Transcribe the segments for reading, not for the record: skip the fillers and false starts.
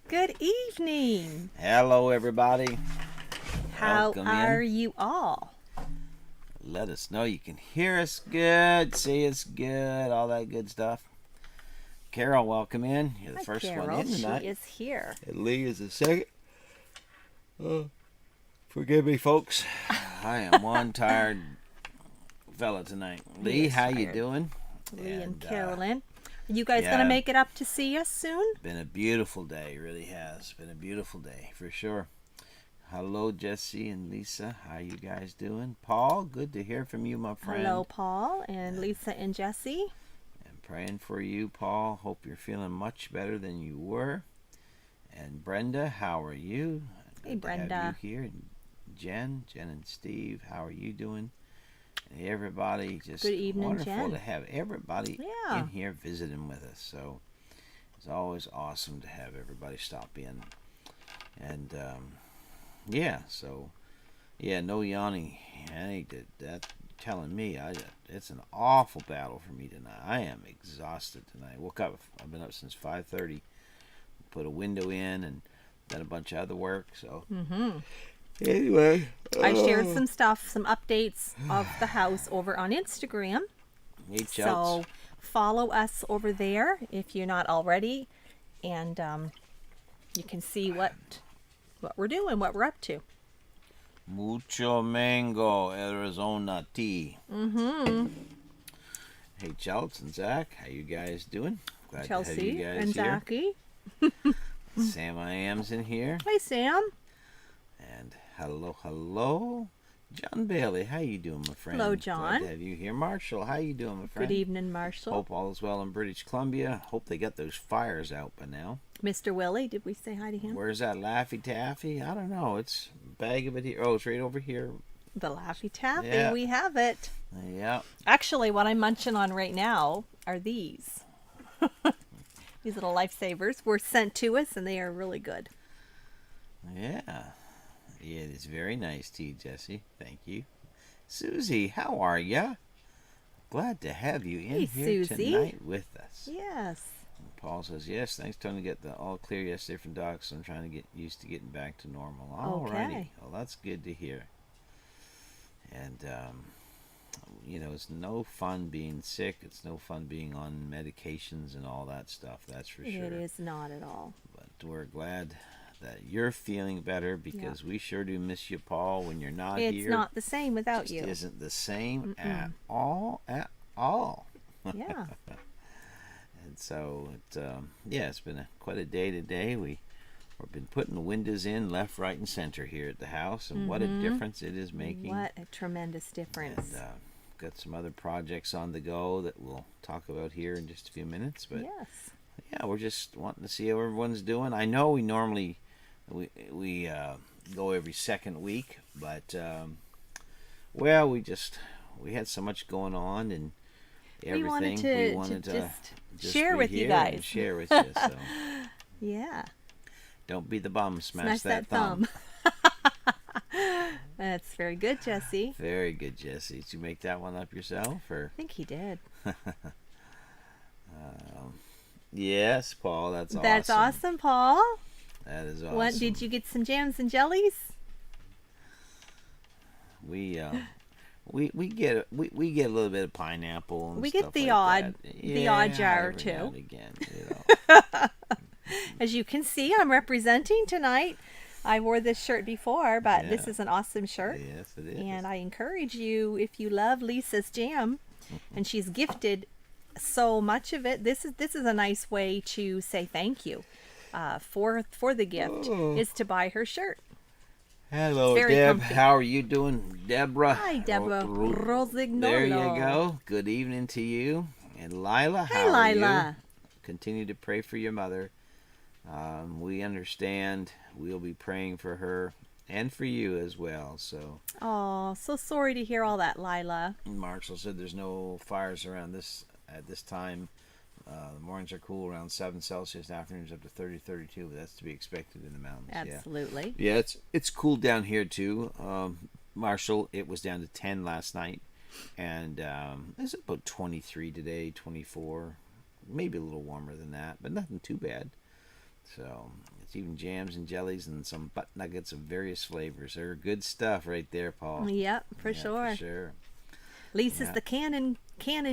Good evening. Hello, everybody. How Welcome are in. you all? Let us know you can hear us good, see us good, all that good stuff. Carol, welcome in. You're the Hi, first one Carol. in She tonight. is here. And Lee is the second. Oh, forgive me, folks. I am one tired fella tonight. He Lee, is how you tired. doing? Lee and And Carolyn. Are you guys gonna yeah, make it up to see us soon? been a beautiful day. Really has been a beautiful day for sure. Hello, Jesse and Lisa. How you guys doing? Paul, good to hear from you, my friend. Hello, Paul and Lisa and Jesse. And praying for you, Paul. Hope you're feeling much better than you were. And Brenda, how are you? Hey, Good to have Brenda. you here. And Jen and Steve, how are you doing? And everybody, just Good evening, wonderful Jen. to have everybody Yeah. in here visiting with us. So it's always awesome to have everybody stop in. And no yawning. That telling me it's an awful battle for me tonight. I am exhausted tonight. Woke up. I've been up since 5:30. Put a window in and done a bunch of other work. So anyway, I shared some stuff, some updates of the house over on Instagram. Hey, So follow us over there if you're not already, and you can see what we're doing, what we're up to. Mucho mango Arizona tea. Hey, Chelts and Zach, how you guys doing? Glad to have you Chelsea guys and here. Zachy. Sam I am's in here. Hi, Sam. And hello. John Bailey, how you doing, my friend? Hello, John. Glad to have you here. Marshall, how you doing, my friend? Good evening, Marshall. Hope all is well in British Columbia. Hope they got those fires out by now. Mr. Willie, did we say hi to him? Where's that Laffy Taffy? I don't know. It's a bag of it here. Oh, it's right over here. The Laffy Taffy, Yeah. we have it. Yeah. Actually, what I'm munching on right now are these. These little lifesavers were sent to us, and they are really good. Yeah. It is very nice tea, Jesse. Thank you. Susie, how are ya? Glad to have you in Hey, here Susie. tonight with us. Yes. And Paul says, yes, thanks, Tony, to get the all clear yesterday from docs. So I'm trying to get used to getting back to normal. Alrighty. Okay. Well, that's good to hear. And, it's no fun being sick. It's no fun being on medications and all that stuff. That's for sure. It is not at all. But we're glad that you're feeling better because we sure do miss you, Paul, when you're not It's here. not the same without Just you. isn't the same at all. Yeah. And so, it's been quite a day today. We've been putting the windows in left, right, and center here at the house, and what a difference it is making. What a tremendous difference. And got some other projects on the go that we'll talk about here in just a few minutes. But Yes. yeah, we're just wanting to see how everyone's doing. I know we normally we go every second week, but we had so much going on and everything. We wanted to just share be with you here guys. and share with you. So Yeah. don't be the bum. Smash Smash that thumb. That's very good, Jesse. Very good, Jesse. Did you make that one up yourself, or? I think he did. Yes, Paul. That's awesome. That's awesome, Paul. That is awesome. What did you get? Some jams and jellies? We get a little bit of pineapple. And We get stuff the like odd- that. the odd jar or every two. now and again, As you can see, I'm representing tonight. I wore this shirt before, but this Yeah. is an awesome shirt. Yes, it is. And I encourage you, if you love Lisa's jam, and she's gifted so much of it, this is a nice way to say thank you for the gift, is to buy her shirt. Hello, very Deb. comfy. How are you doing, Deborah? Hi, Deborah Rosignolo. There you go. Good evening to you. And Lila, Hi, how are you? Lila. Continue to pray for your mother. We understand. We'll be praying for her and for you as well. So Oh, so sorry to hear all that, Lila. Marshall said there's no fires around at this time. The mornings are cool around 7 Celsius, afternoons up to 30, 32, but that's to be expected in the mountains. Absolutely. Yeah, it's cool down here too. Marshall, it was down to 10 last night, and it's about 23 today, 24. maybe a little warmer than that, but nothing too bad. So it's even jams and jellies and some butt nuggets of various flavors. They're good stuff right there, Paul. Yep, for Yeah, sure. For sure. Lisa's Yeah. the cannon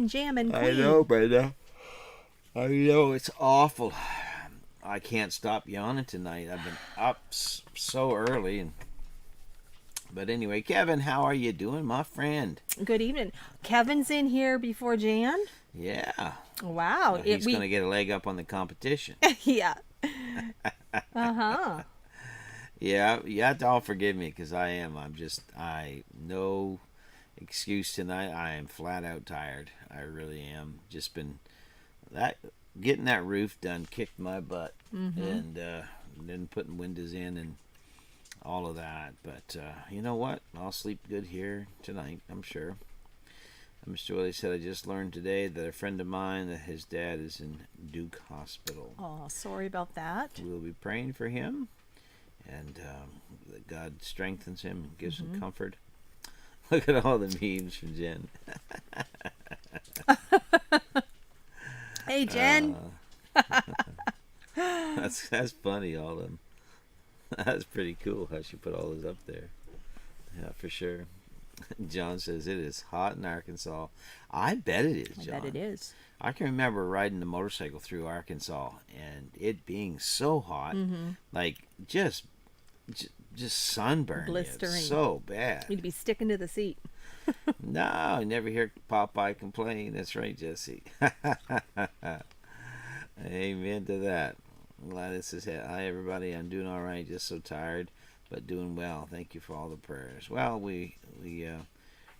jamming queen. I know, but I know it's awful. I can't stop yawning tonight. I've been up so early, but anyway, Kevin, how are you doing, my friend? Good evening. Kevin's in here before Jan. Yeah. Wow. Well, he's going to get a leg up on the competition. Yeah. Uh-huh. Yeah, you have to all forgive me because no excuse tonight. I am flat out tired. I really am. Just been getting that roof done kicked my butt, and then putting windows in and all of that. But you know what? I'll sleep good here tonight, I'm sure. Mr. Willie said, I just learned today that a friend of mine, that his dad is in Duke Hospital. Oh, sorry about that. We'll be praying for him, and that God strengthens him and gives him comfort. Look at all the memes from Jen. Hey, Jen. That's funny, all of them. That's pretty cool how she put all those up there. Yeah, for sure. John says it is hot in Arkansas. I bet it is, John. I bet it is. I can remember riding the motorcycle through Arkansas and it being so hot, like just sunburned. Blistering. So bad. You'd be sticking to the seat. No, I never hear Popeye complain. That's right, Jesse. Amen to that. Gladys says, hi, everybody. I'm doing all right. Just so tired, but doing well. Thank you for all the prayers. Well, we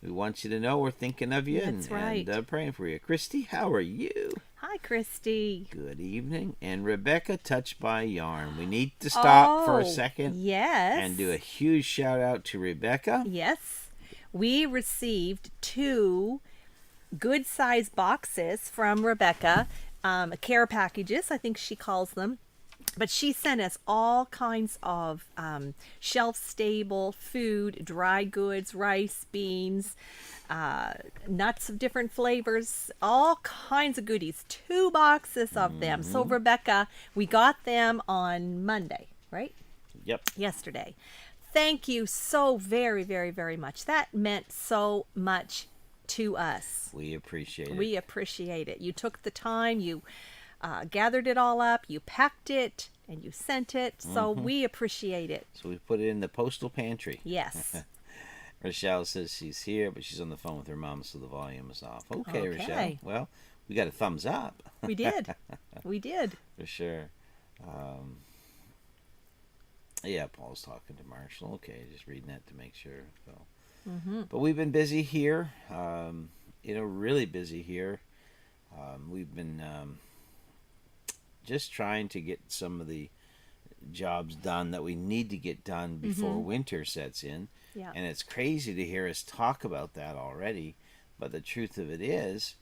want you to know we're thinking of you. That's right. And praying for you. Christy, how are you? Hi, Christy. Good evening. And Rebecca, touched by yarn. We need to stop for a second. Yes. And do a huge shout out to Rebecca. Yes. We received 2 good-sized boxes from Rebecca, care packages, I think she calls them. But she sent us all kinds of shelf-stable food, dry goods, rice, beans, nuts of different flavors, all kinds of goodies. 2 boxes of them. So, Rebecca, we got them on Monday, right? Yep. Yesterday. Thank you so very, very, very much. That meant so much to us. We appreciate it. We appreciate it. You took the time, you gathered it all up, you packed it, and you sent it. So we appreciate it. So we put it in the postal pantry. Yes. Rochelle says she's here, but she's on the phone with her mom, so the volume is off. Okay. Rochelle. Okay. Well, we got a thumbs up. We did. We did. For sure. Yeah, Paul's talking to Marshall. Okay, just reading that to make sure. So. But we've been busy here. Really busy here. We've been just trying to get some of the jobs done that we need to get done before winter sets in. Yeah. And it's crazy to hear us talk about that already. But the truth of it is,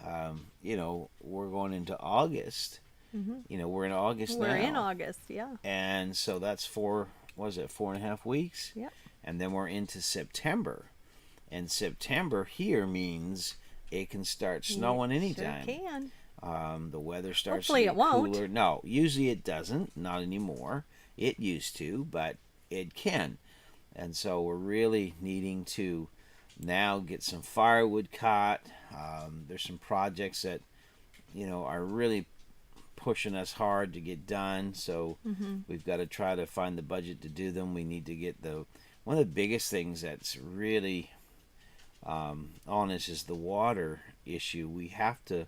we're going into August. We're in August now. We're in August, yeah. And so that's 4.5 weeks? Yep. And then we're into September. And September here means it can start snowing anytime. Sure can. The weather starts Hopefully to get it won't. cooler. No, usually it doesn't. Not anymore. It used to, but it can. And so we're really needing to now get some firewood cut. There's some projects that, are really pushing us hard to get done. So we've got to try to find the budget to do them. We need to get one of the biggest things that's really on us is the water issue. We have to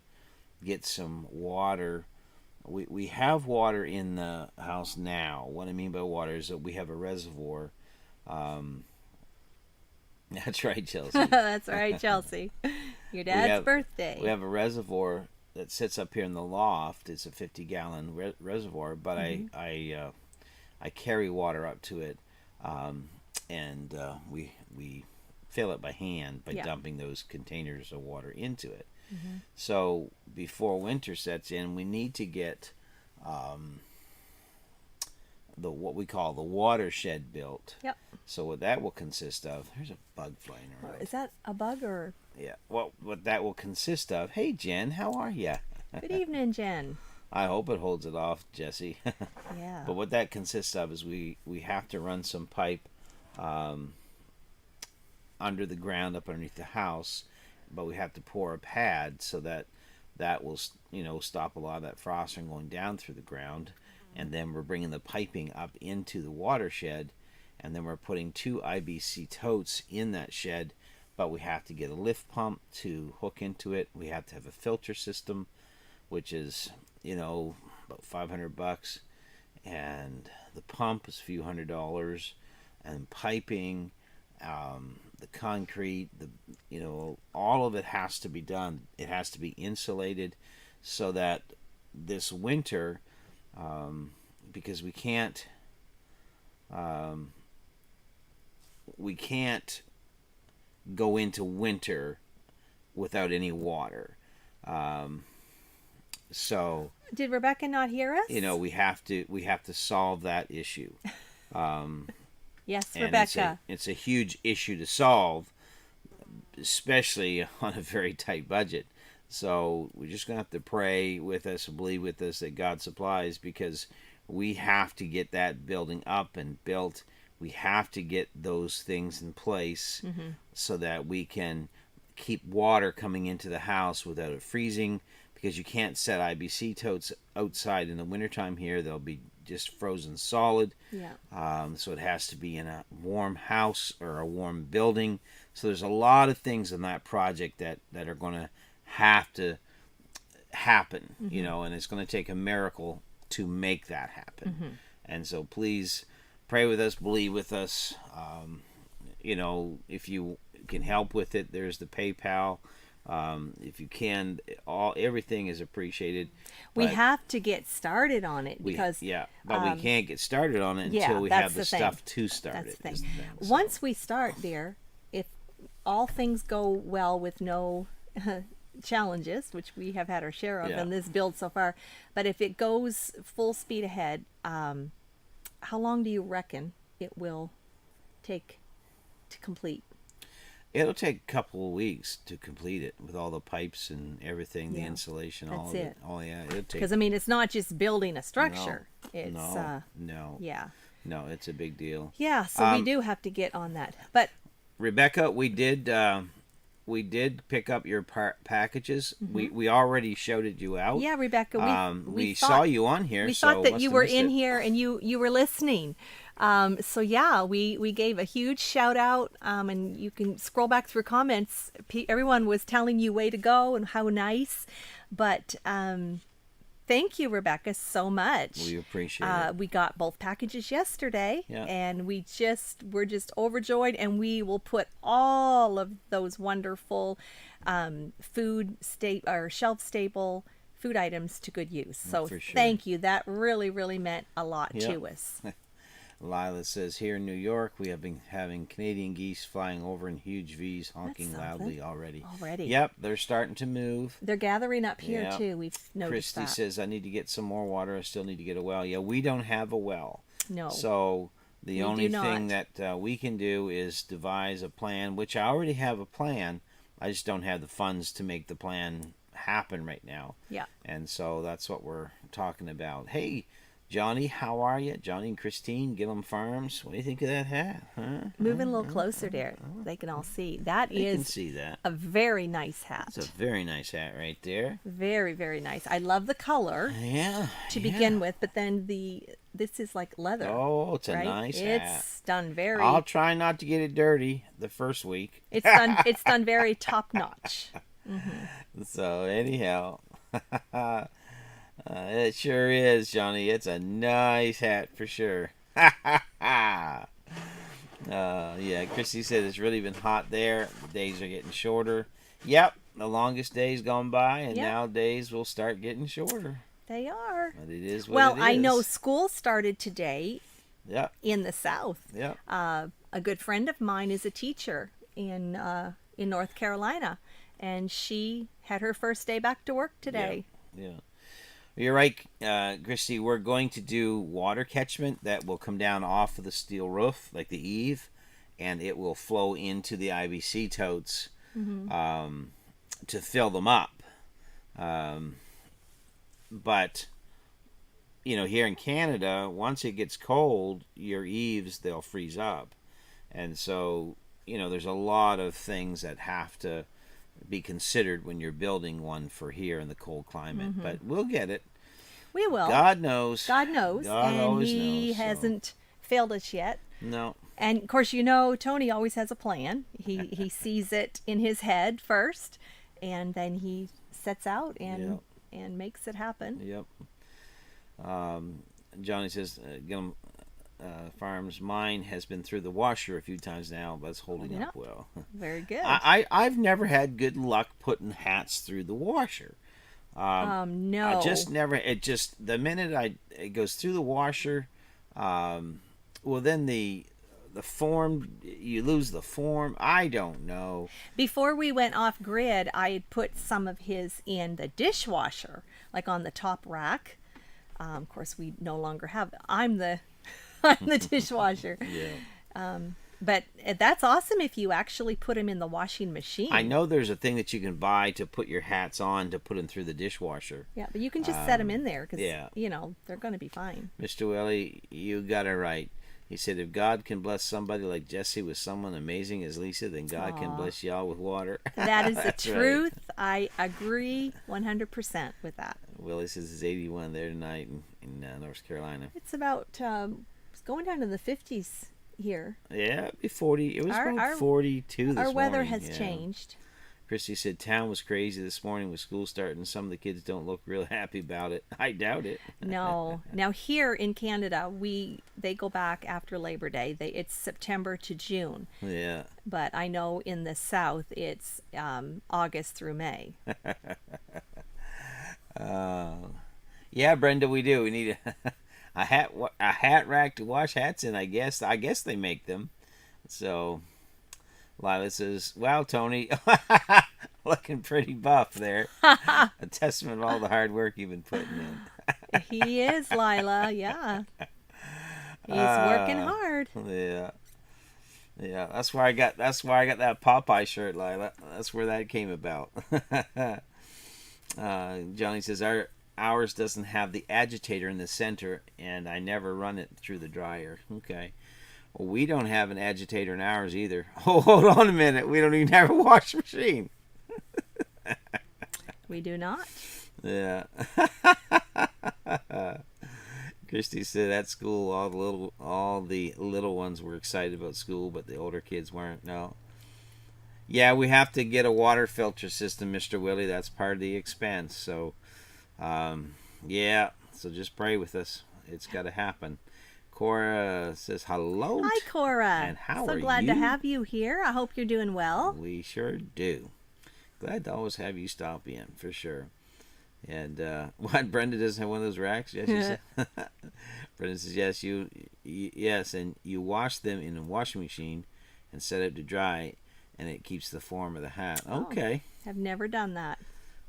get some water. We have water in the house now. What I mean by water is that we have a reservoir. That's right, Chelsea. That's right, Chelsea. Your dad's birthday. We have a reservoir that sits up here in the loft. It's a 50-gallon reservoir, but I carry water up to it, and we fill it by hand by dumping those containers of water into it. So before winter sets in, we need to get what we call the watershed built. Yep. So what that will consist of, there's a bug flying around. Is that a bug or? Yeah. What that will consist of. Hey Jen, how are you? Good evening, Jen. I hope it holds it off, Jesse. Yeah. But what that consists of is we have to run some pipe under the ground up underneath the house, but we have to pour a pad so that will stop a lot of that frost from going down through the ground. And then we're bringing the piping up into the watershed, and then we're putting 2 IBC totes in that shed, but we have to get a lift pump to hook into it. We have to have a filter system, which is about $500, and the pump is a few $100, and piping, the concrete, all of it has to be done. It has to be insulated so that this winter, because we can't go into winter without any water. So did Rebecca not hear us? we have to solve that issue. Yes, and Rebecca. It's a huge issue to solve, especially on a very tight budget. So we're just going to have to pray with us, believe with us that God supplies, because we have to get that building up and built. We have to get those things in place so that we can keep water coming into the house without it freezing, because you can't set IBC totes outside in the wintertime here. They'll be just frozen solid. Yeah. So it has to be in a warm house or a warm building. So there's a lot of things in that project that are going to have to happen, and it's going to take a miracle to make that happen. And so please pray with us, believe with us. If you can help with it, there's the PayPal. If you can, everything is appreciated. We have to get started on it because we can't get started on it until we have the stuff to start that's it. The thing. Once we start, dear, if all things go well with no challenges, which we have had our share of in this build so far, but if it goes full speed ahead, how long do you reckon it will take to complete? It'll take a couple of weeks to complete it with all the pipes and everything, the insulation, all of it. Oh yeah, it'll take. Because it's not just building a structure. No. Yeah. No, it's a big deal. Yeah, so we do have to get on that. But Rebecca, we did pick up your packages. We already shouted you out. Yeah, Rebecca, we saw you on here. We thought that you were in here and you were listening. So yeah, we gave a huge shout out, and you can scroll back through comments. Everyone was telling you way to go and how nice, but thank you, Rebecca, so much. We appreciate it. We got both packages yesterday, and we're just overjoyed, and we will put all of those wonderful shelf stable food items to good use. So thank you. That really, really meant a lot to us. Lila says, here in New York, we have been having Canadian geese flying over in huge V's, honking loudly already. Yep, they're starting to move. They're gathering up here, too. We've noticed Christy says, I need to get some more water. I still need to get a well. Yeah, we don't have a well. No. So the only thing that we can do is devise a plan, which I already have a plan. I just don't have the funds to make the plan happen right now. Yeah. And so that's what we're talking about. Hey, Johnny, how are you? Johnny and Christine, Gillum Farms. What do you think of that hat? Huh? Moving a little closer there. They can all see. They can see that. A very nice hat. It's a very nice hat right there. Very, very nice. I love the color. Yeah. To begin with, but then this is like leather. Oh, it's a nice hat. It's done very. I'll try not to get it dirty the first week. It's done. It's done very top notch. So anyhow. It sure is, Johnny. It's a nice hat for sure. Yeah, Christy said it's really been hot there. The days are getting shorter. Yep, the longest days gone by, and now days will start getting shorter. They are. But it is what it is. I know school started today. Yep. In the South. Yep. A good friend of mine is a teacher in North Carolina, and she had her first day back to work today. Yeah. You're right, Christy. We're going to do water catchment that will come down off of the steel roof, like the eave, and it will flow into the IBC totes to fill them up. But here in Canada, once it gets cold, your eaves, they'll freeze up. And so, there's a lot of things that have to be considered when you're building one for here in the cold climate. Mm-hmm. But we'll get it. We will. God knows. God knows. God and always he knows, so. hasn't failed us yet. No. And of course, Tony always has a plan. He sees it in his head first, and then he sets out and makes it happen. Yep. Johnny says, Gillum Farms, mine has been through the washer a few times now, but it's holding up well. Very good. I've never had good luck putting hats through the washer. No. I just never. The minute it goes through the washer, well then the form, you lose the form. I don't know. Before we went off grid, I had put some of his in the dishwasher, like on the top rack. Of course, we no longer have. I'm the dishwasher. Yeah. But that's awesome if you actually put them in the washing machine. I know there's a thing that you can buy to put your hats on to put them through the dishwasher. Yeah, but you can just set them in there because, yeah. They're going to be fine. Mr. Willie, you got it right. He said, if God can bless somebody like Jesse with someone amazing as Lisa, then God can bless y'all with water. That is the truth. Right. I agree 100% with that. Willie says it's 81 there tonight in North Carolina. It's about, it's going down to the 50s here. Yeah, it'd be 40. It was about 42 this morning. Our weather has changed. Christy said town was crazy this morning with school starting. Some of the kids don't look real happy about it. I doubt it. No. Now here in Canada, they go back after Labor Day. It's September to June. Yeah. But I know in the South it's August through May. Yeah, Brenda, we do. We need a hat rack to wash hats in. I guess they make them. So. Lila says, wow, Tony, looking pretty buff there. A testament of all the hard work you've been putting in. He is, Lila, yeah. He's working hard. Yeah. Yeah, that's why I got that Popeye shirt, Lila. That's where that came about. Johnny says, ours doesn't have the agitator in the center, and I never run it through the dryer. Okay. Well, we don't have an agitator in ours either. Oh, hold on a minute. We don't even have a washing machine. We do not. Yeah. Christy said at school all the little ones were excited about school, but the older kids weren't. No. Yeah, we have to get a water filter system, Mr. Willie. That's part of the expense. So, yeah. So just pray with us. It's got to happen. Cora says hello. Hi, Cora. And how are you? So glad to have you here. I hope you're doing well. We sure do. Glad to always have you stop in, for sure. And what, Brenda doesn't have one of those racks? Yes, you said. Brenda says yes. Yes, and you wash them in a washing machine and set it to dry, and it keeps the form of the hat. Okay. I've never done that.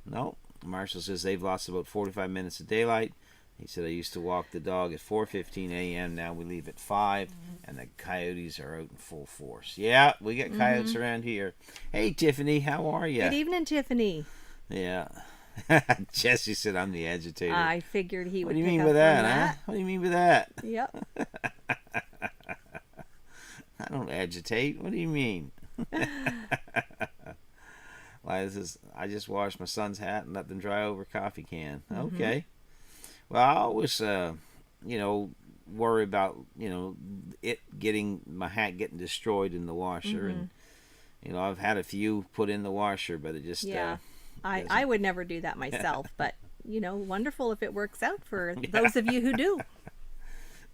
No. Marshall says they've lost about 45 minutes of daylight. He said, I used to walk the dog at 4:15 a.m. Now we leave at 5, and the coyotes are out in full force. Yeah, we get coyotes around here. Hey, Tiffany, how are you? Good evening, Tiffany. Yeah. Jesse said I'm the agitator. I figured he would. What do you pick mean up by that, on huh? What do you mean by that? Yep. I don't agitate. What do you mean? Like, I just washed my son's hat and let them dry over a coffee can. Okay. Well, I always, worry about, my hat getting destroyed in the washer. And, I've had a few put in the washer, but it just... Yeah, I would never do that myself, but, wonderful if it works out for those of you who do.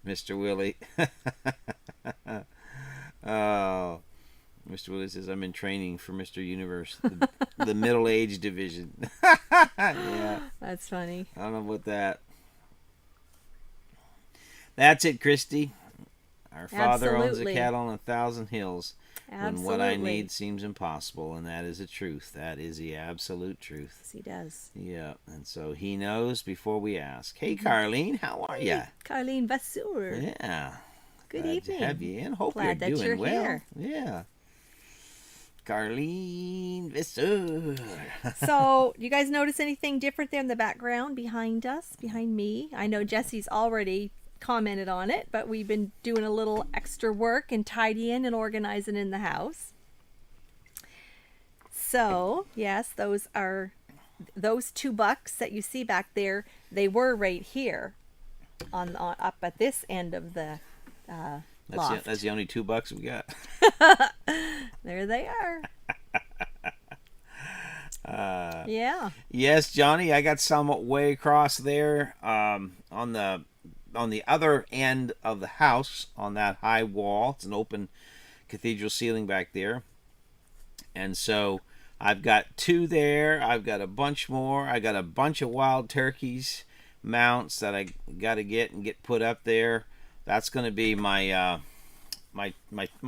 Mr. Willie. Oh, Mr. Willie says, I'm in training for Mr. Universe, the middle-age division. Yeah. That's funny. I don't know about that. That's it, Christy. Our Father owns a cattle on 1,000 hills. When what I need seems impossible, and that is the truth. That is the absolute truth. Yes, he does. Yeah, and so he knows before we ask. Hey, Carlene, how are you? Carlene Vasseur. Yeah. Good Glad evening. to have you in. Hope Glad you're doing you're well. here. Yeah. Carlene Visser. So, you guys notice anything different there in the background behind us, behind me? I know Jesse's already commented on it, but we've been doing a little extra work and tidying and organizing in the house. So, yes, those 2 bucks that you see back there. They were right here on up at this end of the loft. That's the only $2 we got. There they are. Yeah. Yes, Johnny, I got some way across there on the other end of the house on that high wall. It's an open cathedral ceiling back there. And so I've got 2 there. I've got a bunch more. I got a bunch of wild turkeys mounts that I got to get put up there. That's going to be my my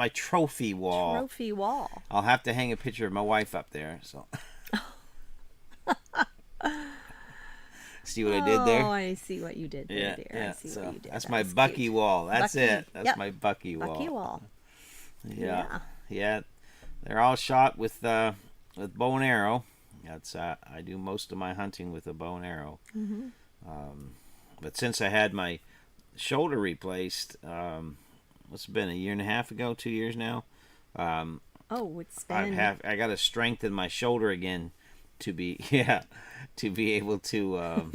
trophy wall. Trophy wall. I'll have to hang a picture of my wife up there. So see what I did there? Oh, I see what you did there, dear. Yeah. I see So what you did. that's my was Bucky cute. wall. That's Bucky. it. That's Yep. my Bucky wall. Bucky wall. Yeah. They're all shot with bow and arrow. That's I do most of my hunting with a bow and arrow. Mm-hmm. But since I had my shoulder replaced, what's it been, a year and a half ago, 2 years now? It's been. I got to strengthen my shoulder again to be able to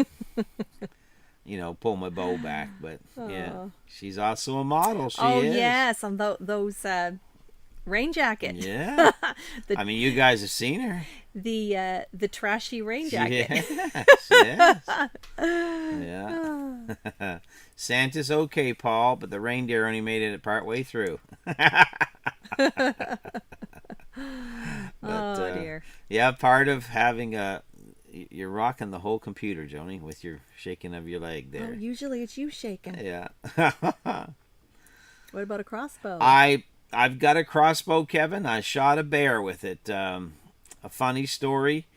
pull my bow back. But yeah, she's also a model. She is. Yes, on those rain jacket. Yeah. I mean, you guys have seen her. The trashy rain jacket. Yes. Yeah. Santa's okay, Paul, but the reindeer only made it part way through. Dear. Yeah, part of having you're rocking the whole computer, Joni, with your shaking of your leg there. Oh, usually it's you shaking. Yeah. What about a crossbow? I've got a crossbow, Kevin. I shot a bear with it. A funny story.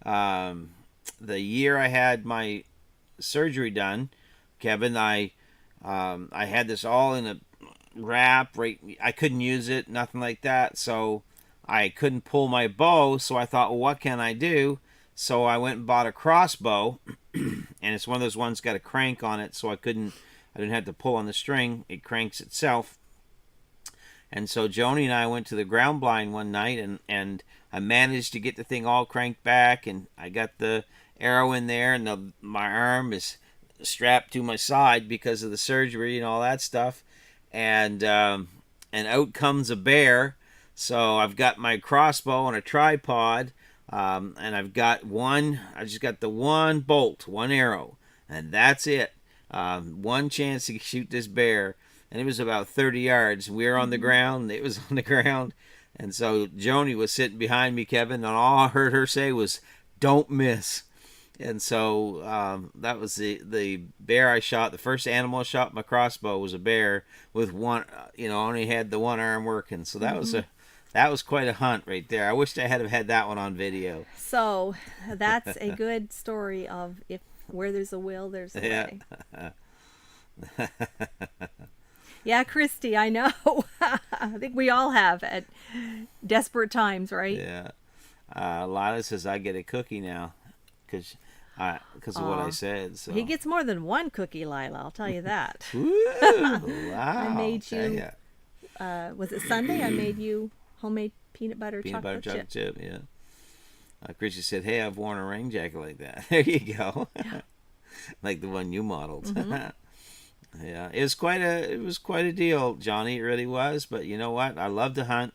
The year I had my surgery done, Kevin, I had this all in a wrap. Right, I couldn't use it, nothing like that. So I couldn't pull my bow. So I thought, well, what can I do? So I went and bought a crossbow, and it's one of those ones got a crank on it. So I didn't have to pull on the string. It cranks itself. And so Joni and I went to the ground blind one night, and I managed to get the thing all cranked back, and I got the arrow in there, and my arm is strapped to my side because of the surgery and all that stuff. And out comes a bear. So I've got my crossbow on a tripod, and I just got the one bolt, one arrow, and that's it. One chance to shoot this bear. And it was about 30 yards. We were on the ground. It was on the ground. And so Joni was sitting behind me, Kevin, and all I heard her say was, "Don't miss." And so that was the bear I shot. The first animal I shot with my crossbow was a bear with one, only had the one arm working. So that was quite a hunt right there. I wished I had had that one on video. So that's a good story of where there's a will, there's a way. Yeah, Christy, I know. I think we all have at desperate times, right? Yeah. Lila says I get a cookie now because of what I said. So he gets more than one cookie, Lila. I'll tell you that. Woo, wow. I made you. Was it Sunday? I made you homemade peanut butter chocolate chip. Yeah. Christy said, "Hey, I've worn a rain jacket like that." There you go. Like the one you modeled. Mm-hmm. Yeah, it was quite a deal, Johnny. It really was. But you know what? I love to hunt.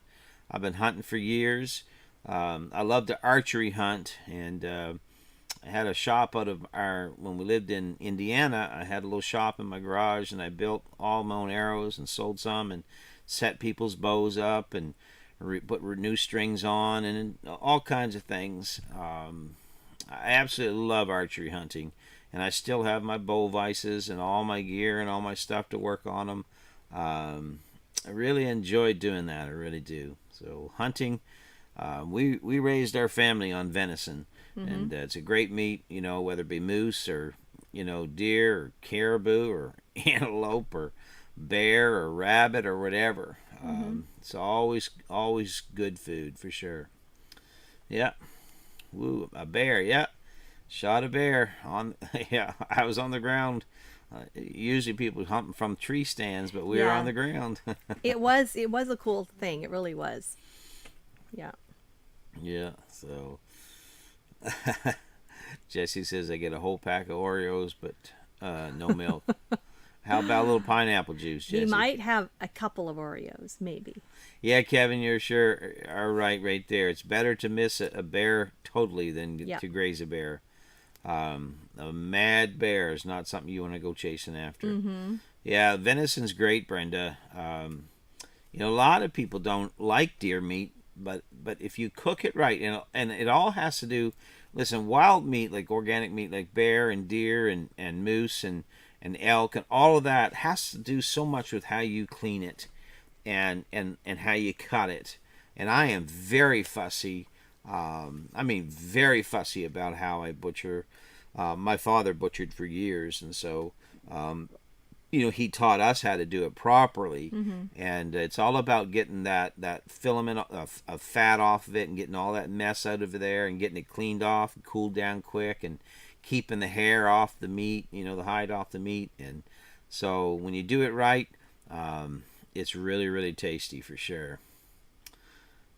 I've been hunting for years. I love to archery hunt, and I had a shop when we lived in Indiana. I had a little shop in my garage, and I built all my own arrows and sold some, and set people's bows up, and put new strings on, and all kinds of things. I absolutely love archery hunting. And I still have my bow vices and all my gear and all my stuff to work on them. I really enjoy doing that. I really do. So hunting, we raised our family on venison. Mm-hmm. And it's a great meat, whether it be moose or, deer or caribou or antelope or bear or rabbit or whatever. It's always good food for sure. Yeah. Woo, a bear. Yeah. Shot a bear on. Yeah, I was on the ground. Usually people hunt from tree stands, but we were on Yeah. the ground. It was a cool thing. It really was. Yeah. Yeah. So Jesse says I get a whole pack of Oreos, but no milk. How about a little pineapple juice, Jesse? You might have a couple of Oreos, maybe. Yeah, Kevin, you're sure are right there. It's better to miss a bear totally than Yep. to graze a bear. A mad bear is not something you want to go chasing after. Yeah, venison's great, Brenda. A lot of people don't like deer meat, but if you cook it right, and it all has to do. Listen, wild meat like organic meat like bear and deer and moose and elk and all of that has to do so much with how you clean it and how you cut it. And I am very fussy. Very fussy about how I butcher. My father butchered for years, and so he taught us how to do it properly. And it's all about getting that filament of fat off of it and getting all that mess out of there and getting it cleaned off and cooled down quick and keeping the hair off the meat, the hide off the meat. And so when you do it right, it's really, really tasty for sure.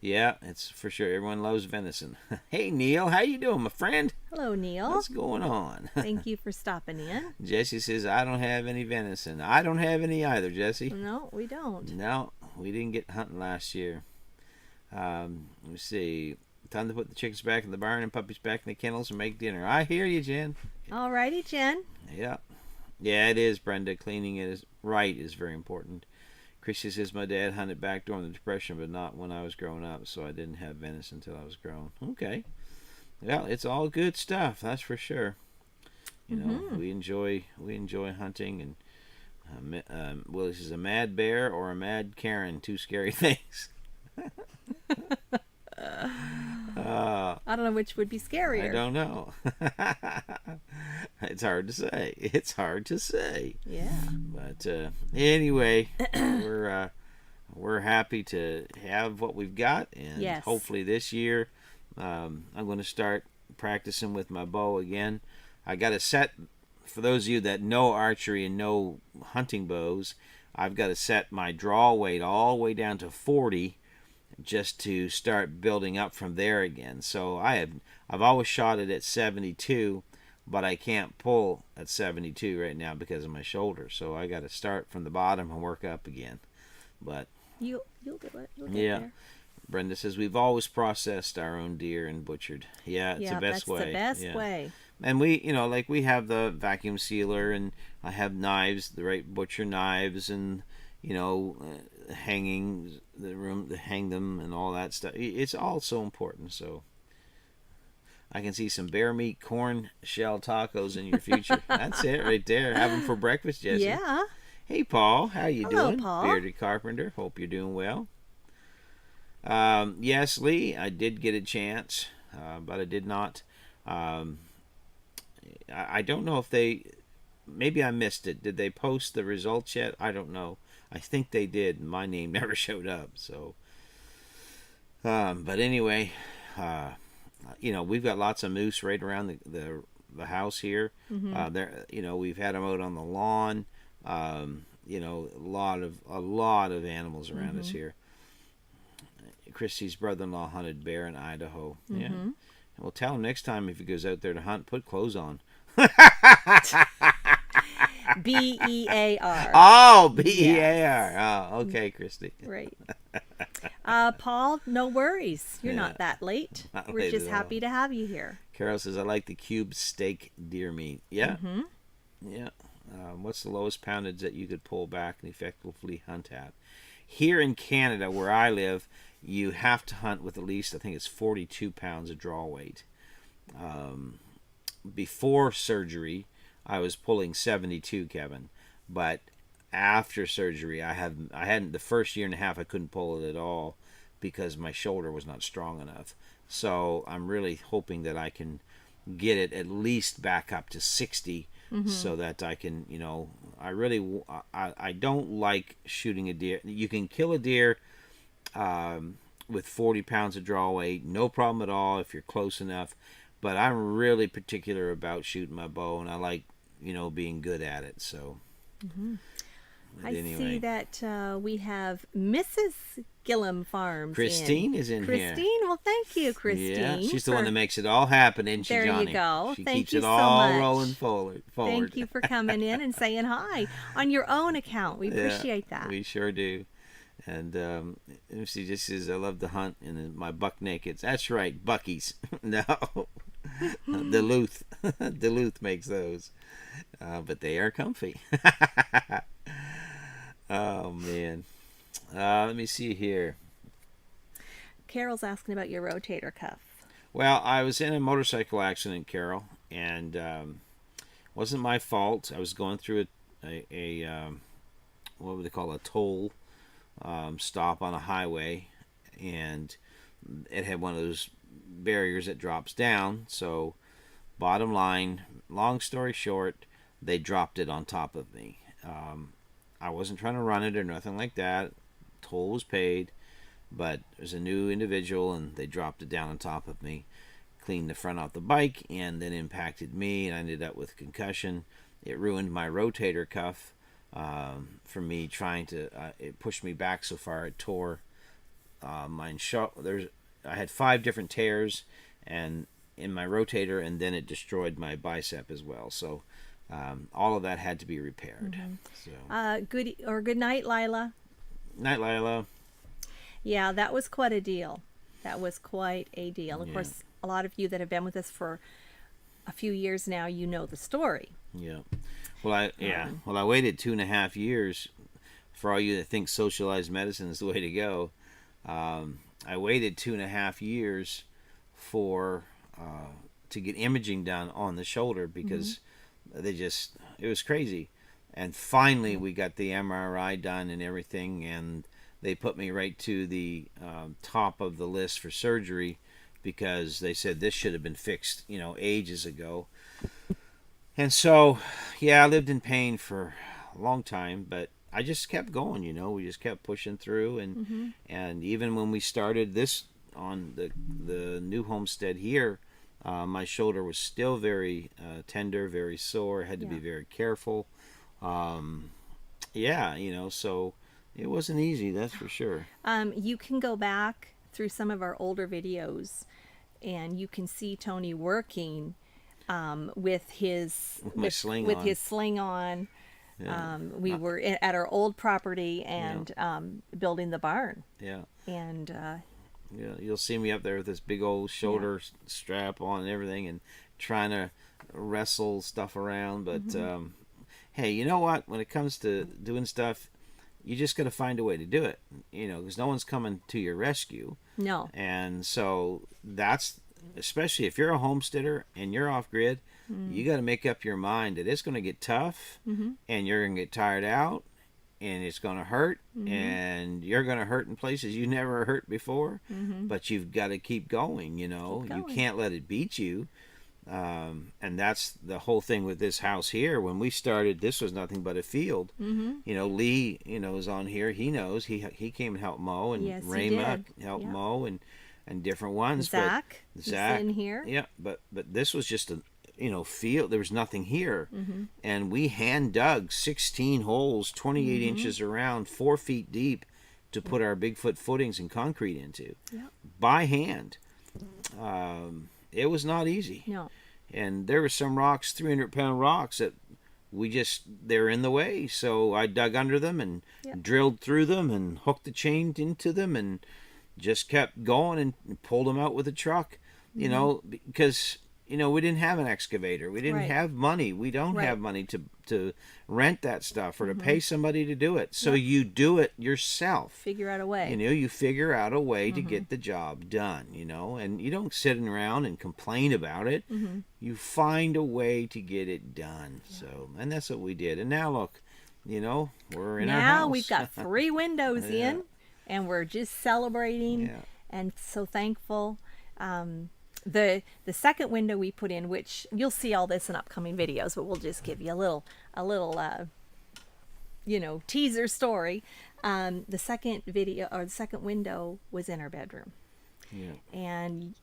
Yeah, it's for sure. Everyone loves venison. Hey, Neil, how you doing, my friend? Hello, Neil. What's going on? Thank you for stopping in. Jesse says, I don't have any venison. I don't have any either, Jesse. No, we don't. No, we didn't get hunting last year. Let's see. Time to put the chickens back in the barn and puppies back in the kennels and make dinner. I hear you, Jen. Alrighty, Jen. Yeah. Yeah, it is, Brenda. Cleaning it is right is very important. Christy says, my dad hunted back during the Depression, but not when I was growing up, so I didn't have venison until I was grown. Okay. Well, it's all good stuff, that's for sure. We enjoy hunting, and Willie says, a mad bear or a mad Karen, two scary things. I don't know which would be scarier. I don't know. It's hard to say. Yeah. But anyway, we're happy to have what we've got, and Yes. hopefully this year I'm going to start practicing with my bow again. I got a set. For those of you that know archery and know hunting bows, I've got to set my draw weight all the way down to 40 just to start building up from there again. So I've always shot it at 72, but I can't pull at 72 right now because of my shoulder. So I got to start from the bottom and work up again. But You'll do it. You'll get yeah, there. Brenda says we've always processed our own deer and butchered. Yeah, it's the best way. That's the best Yeah. way. And we have the vacuum sealer, and I have knives, the right butcher knives, and hanging the room to hang them and all that stuff. It's all so important. So I can see some bear meat corn shell tacos in your future. That's it right there. Have them for breakfast, Jesse. Yeah. Hey, Paul, how you Hello, doing? Paul. Bearded Carpenter. Hope you're doing well. Yes, Lee, I did get a chance, but I did not. I don't know if maybe I missed it. Did they post the results yet? I don't know. I think they did. My name never showed up. So, but anyway, we've got lots of moose right around the house here. We've had them out on the lawn. A lot of animals around us here. Christy's brother-in-law hunted bear in Idaho. Yeah. And we'll tell him next time if he goes out there to hunt, put clothes on. BEAR. Oh, BEAR. Oh, okay, Christy. Right. Paul, no worries. You're Yeah. not that late. Not We're late just at all. happy to have you here. Carol says, I like the cube steak deer meat. Yeah. Yeah. What's the lowest poundage that you could pull back and effectively hunt at? Here in Canada, where I live, you have to hunt with at least, I think it's 42 pounds of draw weight. Before surgery, I was pulling 72, Kevin. But after surgery, I hadn't, the first year and a half, I couldn't pull it at all because my shoulder was not strong enough. So I'm really hoping that I can get it at least back up to 60 so that I can, I don't like shooting a deer. You can kill a deer with 40 pounds of draw weight, no problem at all if you're close enough. But I'm really particular about shooting my bow, and I like, being good at it. So, I anyway. see that we have Mrs. Gillum Farms. Christine is in here. Christine, well, thank you, Christine. Yeah, she's the one that makes it all happen, isn't she, There Johnny? you go. She Thank keeps you it so all much. rolling forward. Thank you for coming in and saying hi on your own account. We appreciate that. We sure do. And she just says, I love to hunt and my buck nakeds. That's right, Bucky's. No. Duluth. Duluth makes those. But they are comfy. Oh, man. Let me see here. Carol's asking about your rotator cuff. Well, I was in a motorcycle accident, Carol, and wasn't my fault. I was going through a what would they call, a toll stop on a highway, and it had one of those barriers that drops down. So, bottom line, long story short, they dropped it on top of me. I wasn't trying to run it or nothing like that. Toll was paid, but there's a new individual, and they dropped it down on top of me, cleaned the front off the bike, and then impacted me, and I ended up with concussion. It ruined my rotator cuff for me trying to. It pushed me back so far it tore my I had 5 different tears, and in my rotator, and then it destroyed my bicep as well. So all of that had to be repaired. So Good night, Lila. Night, Lila. Yeah, that was quite a deal. That was quite a deal. Of course, a lot of you that have been with us for a few years now, you know the story. Yeah. Well, I waited 2.5 years. For all you that think socialized medicine is the way to go, I waited 2.5 years for to get imaging done on the shoulder because it was crazy. And finally, we got the MRI done and everything, and they put me right to the top of the list for surgery because they said this should have been fixed, ages ago. And so, I lived in pain for a long time, but I just kept going, we just kept pushing through. And even when we started this on the new homestead here, my shoulder was still very tender, very sore, had to be very careful. So it wasn't easy, that's for sure. You can go back through some of our older videos and you can see Tony working with his sling on. Yeah. We were at our old property and building the barn. Yeah. And you'll see me up there with this big old shoulder strap on and everything and trying to wrestle stuff around, but hey, you know what? When it comes to doing stuff, you just got to find a way to do it, because no one's coming to your rescue. No. And so that's, especially if you're a homesteader and you're off grid, you got to make up your mind that it's going to get tough and you're going to get tired out and it's going to hurt and you're going to hurt in places you never hurt before, but you've got to keep going, You can't let it beat you. And that's the whole thing with this house here. When we started, this was nothing but a field. Lee, is on here. He knows. He came and helped mow, and Rayma helped mow, and different ones. Zach, Zach in here. Yeah, but this was just a field. There was nothing here, and we hand dug 16 holes, 28 inches around, 4 feet deep, to put our Bigfoot footings and concrete into by hand. It was not easy. No. And there were some rocks, 300-pound rocks, that they're in the way. So I dug under them and drilled through them and hooked the chain into them and just kept going and pulled them out with a truck, because, we didn't have an excavator. We didn't have money. We don't have money to rent that stuff or to pay somebody to do it. So you do it yourself. Figure out a way. You figure out a way to get the job done, and you don't sit around and complain about it. You find a way to get it done. So, and that's what we did. And now look, we're in our house. Now we've got 3 windows in, and we're just celebrating and so thankful. The second window we put in, which you'll see all this in upcoming videos, but we'll just give you a little teaser story. The second video, or the second window, was in our bedroom. Yeah. And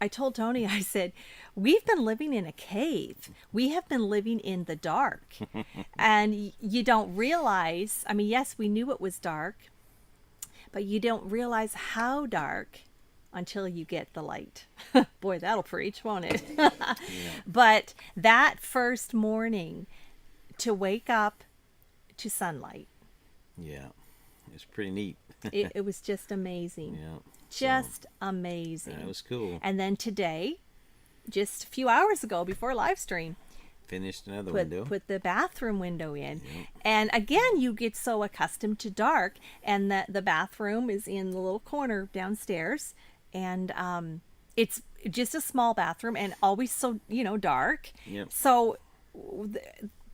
I told Tony, I said, we've been living in a cave. We have been living in the dark. And you don't realize, I mean, yes, we knew it was dark, but you don't realize how dark until you get the light. Boy, that'll preach, won't it? Yeah. But that first morning, to wake up to sunlight, Yeah. It's pretty neat. it was just amazing. Yeah. Just amazing. That was cool. And then today, just a few hours ago before live stream, Finished another window. put the bathroom window in. Yeah. And again, you get so accustomed to dark, and the bathroom is in the little corner downstairs, and it's just a small bathroom and always so dark. Yep. So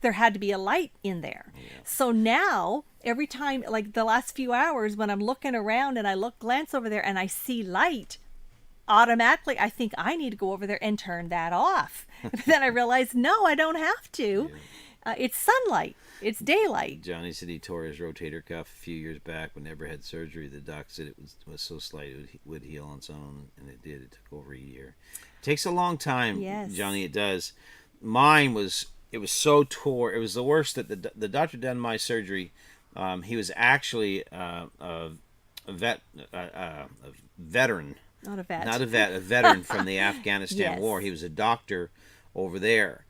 there had to be a light in there. Yeah. So now every time, like the last few hours, when I'm looking around and I glance over there and I see light, automatically I think I need to go over there and turn that off. Then I realize, no, I don't have to. It's sunlight. It's daylight. Johnny said he tore his rotator cuff a few years back but never had surgery. The doc said it was so slight it would heal on its own, and it did. It took over a year. It takes a long time, Yes. Johnny, it does. Mine was, it was so tore. It was the worst that the doctor done my surgery. He was actually a veteran. Not a vet. Not a vet, a veteran from the Afghanistan Yes. War. He was a doctor over there,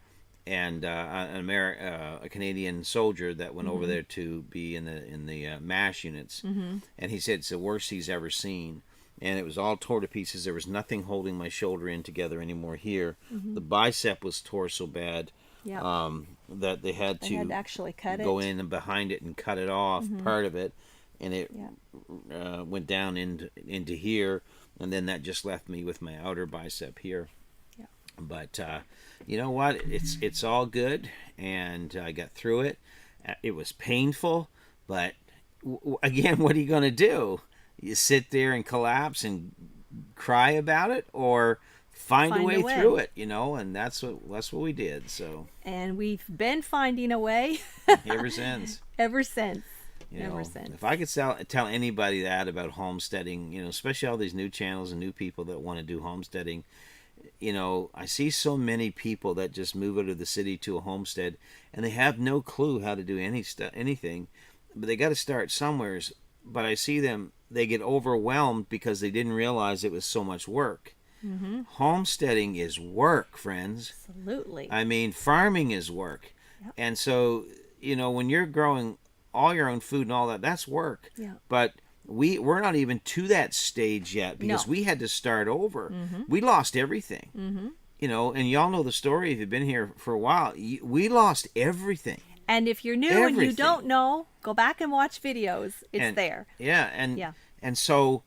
and a Canadian soldier that went over there to be in the MASH units. And he said it's the worst he's ever seen. And it was all tore to pieces. There was nothing holding my shoulder in together anymore here. The bicep was tore so bad that they had They had to actually cut go it. in and behind it and cut it off, part of it, and it went down into here, and then that just left me with my outer bicep here. Yeah. But you know what? It's all good, and I got through it. It was painful, but again, what are you going to do? You sit there and collapse and cry about it, or find a way through it, and that's what we did. So, And we've been finding a way ever since. ever since. If I could tell anybody that about homesteading, especially all these new channels and new people that want to do homesteading, I see so many people that just move out of the city to a homestead, and they have no clue how to do anything, but they got to start somewhere. But I see them, they get overwhelmed because they didn't realize it was so much work. Homesteading is work, friends. Absolutely. I mean, farming is work. Yep. And so, when you're growing all your own food and all that, that's work. Yeah. But we're not even to that stage yet, because we had to start over. We lost everything. And y'all know the story if you've been here for a while. We lost everything. And if you're new and you don't know, go back and watch videos. It's there. Yeah, and so,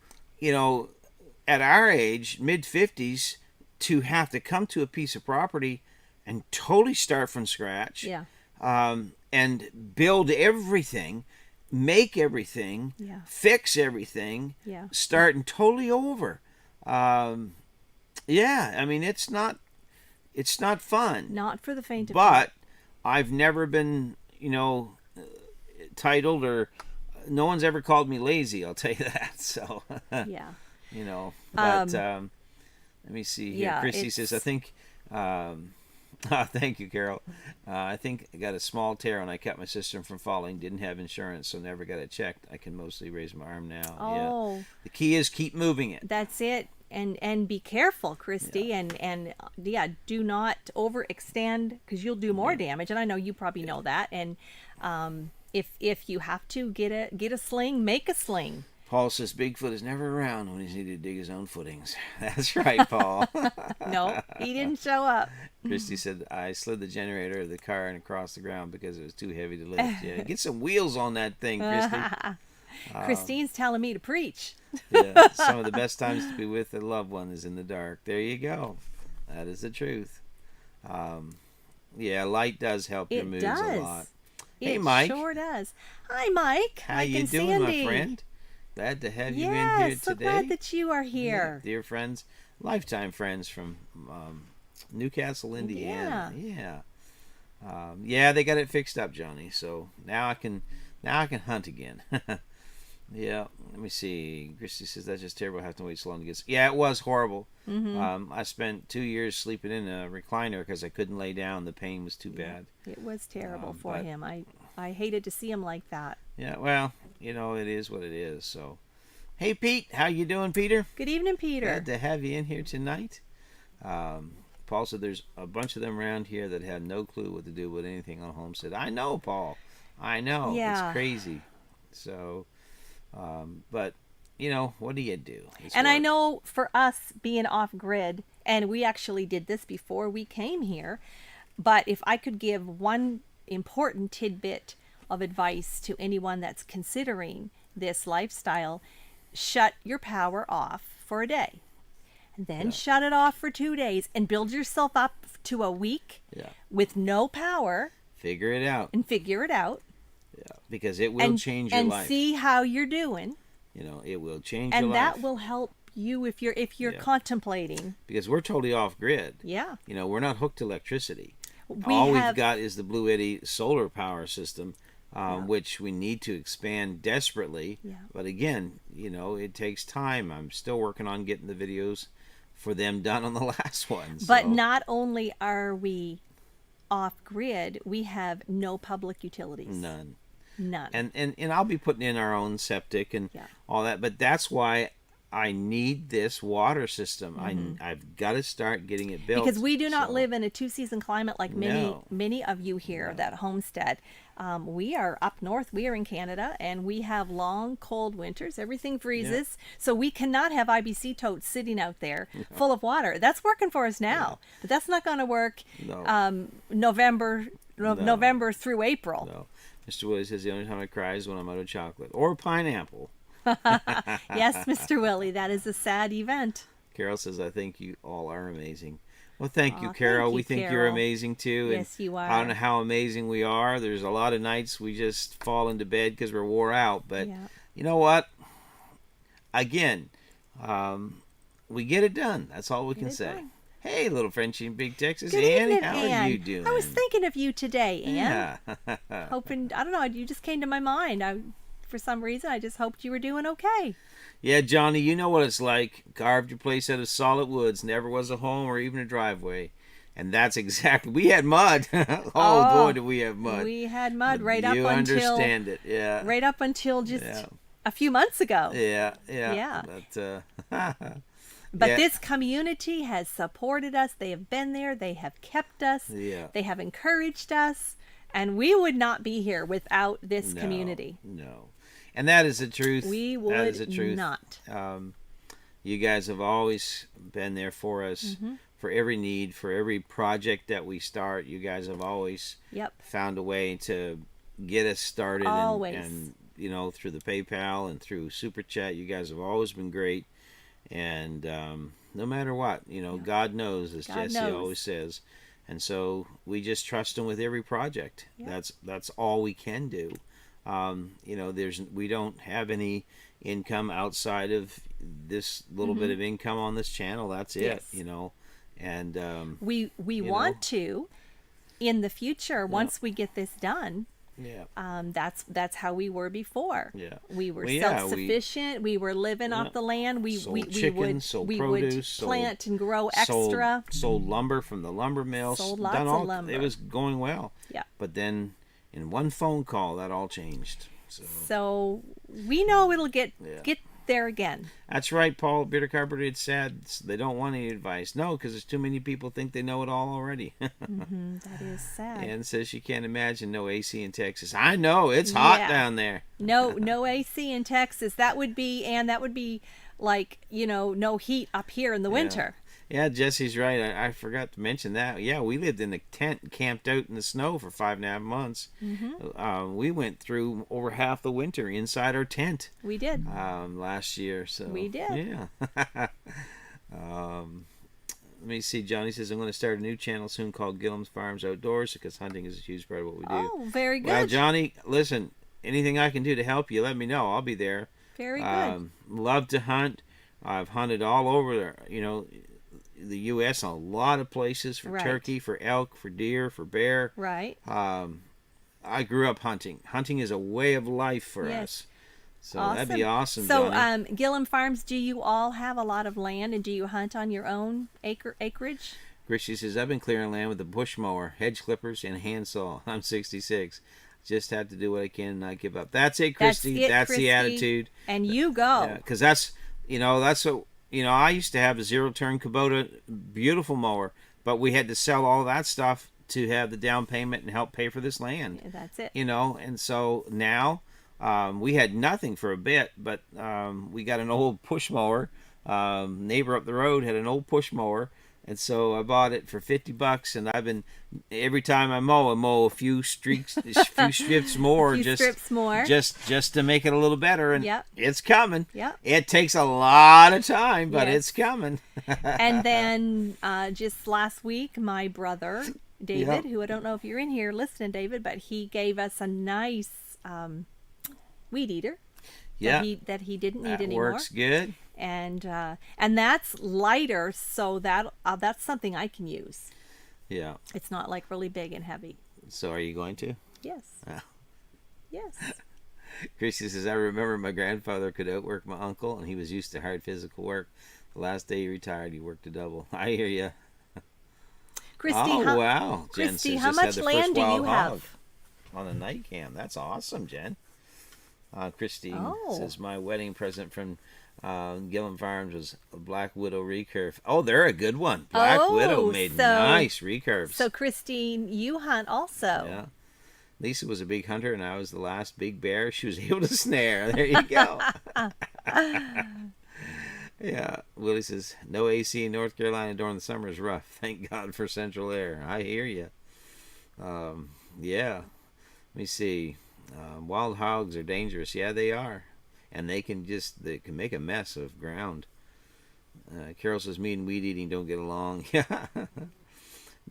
at our age, mid-50s, to have to come to a piece of property and totally start from scratch. Yeah. And build everything, make everything, fix everything, starting totally over. I mean, it's not fun. Not for the faint of heart. But I've never been, titled, or no one's ever called me lazy, I'll tell you that. So, yeah. But let me see here. Yeah, Christy says, I think, thank you, Carol. I think I got a small tear when I kept my sister from falling. Didn't have insurance, so never got it checked. I can mostly raise my arm now. Oh. Yeah. The key is keep moving it. That's it. And be careful, Christy, and do not overextend, because you'll do more damage. And I know you probably know that. And if you have to get a sling, make a sling. Paul says Bigfoot is never around when he's needed to dig his own footings. That's right, Paul. No, he didn't show up. Christy said, I slid the generator of the car and across the ground because it was too heavy to lift. Yeah, get some wheels on that thing, Christy. Christine's telling me to preach. Yeah, some of the best times to be with a loved one is in the dark. There you go. That is the truth. Light does help your moods a lot. Hey, Mike. It sure does. Hi, Mike. How you doing, my friend? Glad to have you in here today. So glad that you are here. Yeah, dear friends, lifetime friends from Newcastle, Indiana. Yeah, they got it fixed up, Johnny. So now I can hunt again. Yeah, let me see. Christy says that's just terrible. Having to wait so long to get. Yeah, it was horrible. I spent 2 years sleeping in a recliner because I couldn't lay down. The pain was too bad. It was terrible for him. I hated to see him like that. Yeah, well, it is what it is. So, hey, Pete, how you doing, Peter? Good evening, Peter. Glad to have you in here tonight. Paul said there's a bunch of them around here that have no clue what to do with anything on Homestead. I know, Paul. I know. Yeah. It's crazy. So, but, what do you do? And I know for us being off grid, and we actually did this before we came here, but if I could give one important tidbit of advice to anyone that's considering this lifestyle, shut your power off for a day. And then shut it off for 2 days and build yourself up to a week with no power. Figure it out. And figure it out. Yeah, because it will change your life. And see how you're doing. It will change your life. And that will help you if you're contemplating. Because we're totally off grid. Yeah. We're not hooked to electricity. All we've got is the Blue Eddy solar power system, which we need to expand desperately. Yeah. But again, it takes time. I'm still working on getting the videos for them done on the last one. But not only are we off grid, we have no public utilities. None. And I'll be putting in our own septic and all that. But that's why I need this water system. I've got to start getting it built. Because we do not live in a two-season climate like many of you here that homestead. We are up north. We are in Canada, and we have long, cold winters. Everything freezes. So we cannot have IBC totes sitting out there full of water. That's working for us now. But that's not going to work November through April. No. Mr. Willie says the only time I cry is when I'm out of chocolate. Or pineapple. Yes, Mr. Willie, that is a sad event. Carol says, I think you all are amazing. Well, thank you, Carol. We think you're amazing, too. Yes, you are. I don't know how amazing we are. There's a lot of nights we just fall into bed because we're wore out. But you know what? Again, we get it done. That's all we can say. Hey, little Frenchie in Big Texas. Good Annie, evening, how Ann. are you doing? I was thinking of you today, Ann. Yeah. Hoping, I don't know, you just came to my mind. For some reason, I just hoped you were doing okay. Yeah, Johnny, you know what it's like. Carved your place out of solid woods. Never was a home or even a driveway. And that's exactly... We had mud. Boy, did we have mud. We had mud right up until... You understand it, yeah. Right up until just a few months ago. Yeah. But this community has supported us. They have been there. They have kept us. Yeah. They have encouraged us. And we would not be here without this community. No. And that is the truth. We would that is the truth. not. You guys have always been there for us, for every need, for every project that we start. You guys have always found a way to get us started. Always. And through the PayPal and through Super Chat, you guys have always been great. And no matter what, God knows, as Jesse always says. And so we just trust him with every project. That's all we can do. We don't have any income outside of this little bit of income on this channel. That's it, And we want to in the future once we get this done. That's how we were before. We were self-sufficient. We were living off the land. We would plant and grow extra. Sold lumber from the lumber mill. Sold lots of lumber. It was going well. But then in one phone call, that all changed. So we know it'll get there again. That's right, Paul. Bitter Carpenter, it's sad. They don't want any advice. No, because there's too many people think they know it all already. That is sad. Ann says she can't imagine no AC in Texas. I know. It's hot down there. No AC in Texas. That would be like, no heat up here in the winter. Yeah, Jesse's right. I forgot to mention that. Yeah, we lived in a tent, camped out in the snow for 5.5 months. We went through over half the winter inside our tent. We did. Last year. So we did. Yeah. Let me see. Johnny says, I'm going to start a new channel soon called Gillum's Farms Outdoors because hunting is a huge part of what we do. Oh, very good. Well, Johnny, listen, anything I can do to help you, let me know. I'll be there. Very good. Love to hunt. I've hunted all over, the U.S. a lot of places for Right. turkey, for elk, for deer, for bear. Right. I grew up hunting. Hunting is a way of life for Yes. us. So that'd be awesome, So, Johnny. Gillum Farms, do you all have a lot of land, and do you hunt on your own acreage? Christy says, I've been clearing land with a bush mower, hedge clippers, and handsaw. I'm 66. Just have to do what I can and not give up. That's it, Christy. That's Christy. the attitude. And you go. Because that's what, I used to have a zero-turn Kubota, beautiful mower, but we had to sell all that stuff to have the down payment and help pay for this land. Yeah, that's it. And so now we had nothing for a bit, but we got an old push mower. Neighbor up the road had an old push mower, and so I bought it for $50, and I've been every time I mow a few strips more, just to make it a little better, and Yep. it's coming. Yep. It takes a lot of time, but Yes. it's coming. And then just last week, my brother David, Yep. who I don't know if you're in here listening, David, but he gave us a nice weed eater. Yeah, that he didn't need that anymore. works good. And that's lighter, so that's something I can use. Yeah. It's not like really big and heavy. So are you going to? Yes. Oh. Yes. Christy says, I remember my grandfather could outwork my uncle, and he was used to hard physical work. The last day he retired, he worked a double. I hear you. Christy, wow. Jen Christy, says, how just had much the land first do wild you hog have? on a night cam. That's awesome, Jen. Christine Oh. says, my wedding present from Gillum Farms was a Black Widow recurve. Oh, they're a good one. Black Widow made nice recurves. So, Christine, you hunt also. Yeah. Lisa was a big hunter, and I was the last big bear she was able to snare. There you go. Yeah. Willie says, no AC in North Carolina during the summer is rough. Thank God for central air. I hear you. Yeah. Let me see. Wild hogs are dangerous. Yeah, they are. And they can make a mess of ground. Carol says, me and weed eating don't get along. Yeah.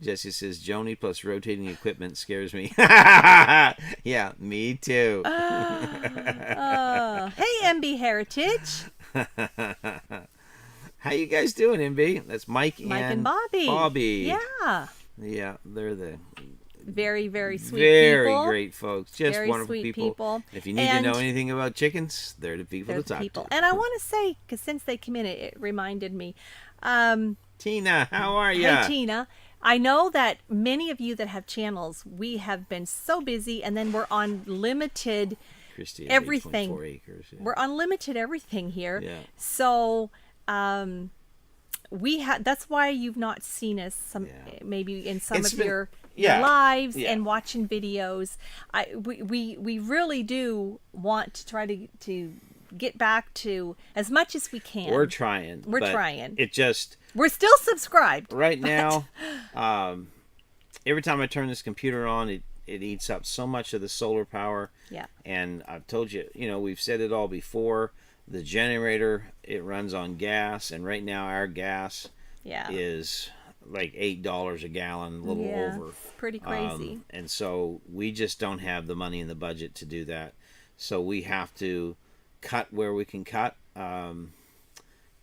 Jesse says, Joni plus rotating equipment scares me. Yeah, me too. Hey, MB Heritage. How you guys doing, MB? That's Mike and Bobby. Yeah. Yeah, they're the very, very sweet very people. great folks. Just very wonderful sweet people. If you need to know anything about chickens, they're the people to talk to. And I want to say, because since they came in, it reminded me. Tina, how are you? Hey, Tina. I know that many of you that have channels, we have been so busy, and then we're on limited Christy, everything. 24 acres, yeah. We're on limited everything here. Yeah. So that's why you've not seen us maybe in some of your lives and watching videos. We really do want to try to get back to as much as we can. We're trying. We're still subscribed. Right now, every time I turn this computer on, it eats up so much of the solar power. Yeah. And I've told you, we've said it all before. The generator, it runs on gas, and right now our gas is like $8 a gallon, a little over. It's pretty crazy. And so we just don't have the money in the budget to do that. So we have to cut where we can cut.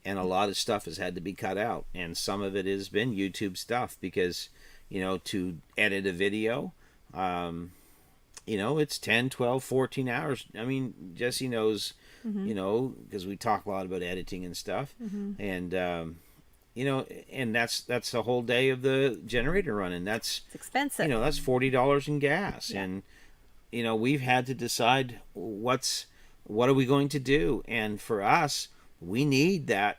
And a lot of stuff has had to be cut out. And some of it has been YouTube stuff because, to edit a video, it's 10, 12, 14 hours. I mean, Jesse knows, because we talk a lot about editing and stuff. And, and that's the whole day of the generator running. It's expensive. That's $40 in gas. Yeah. And, we've had to decide what are we going to do? And for us, we need that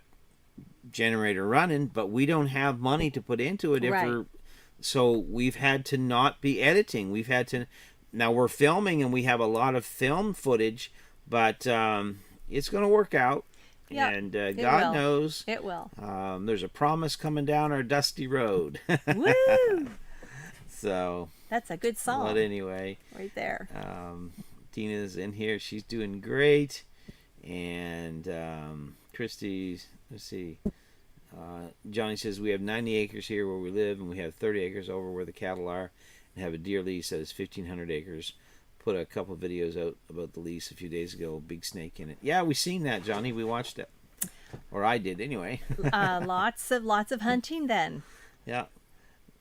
generator running, but we don't have money to put into it. So we've had to not be editing. Now we're filming and we have a lot of film footage, but it's going to work out. Yep, And God knows. It will. There's a promise coming down our dusty road. Woo! So. That's a good song. But anyway. Right there. Tina's in here. She's doing great. And Christy's, let's see. Johnny says, we have 90 acres here where we live, and we have 30 acres over where the cattle are, and have a deer lease that is 1,500 acres. Put a couple videos out about the lease a few days ago. Big snake in it. Yeah, we seen that, Johnny. We watched it. or I did anyway. Lots of hunting then. Yeah.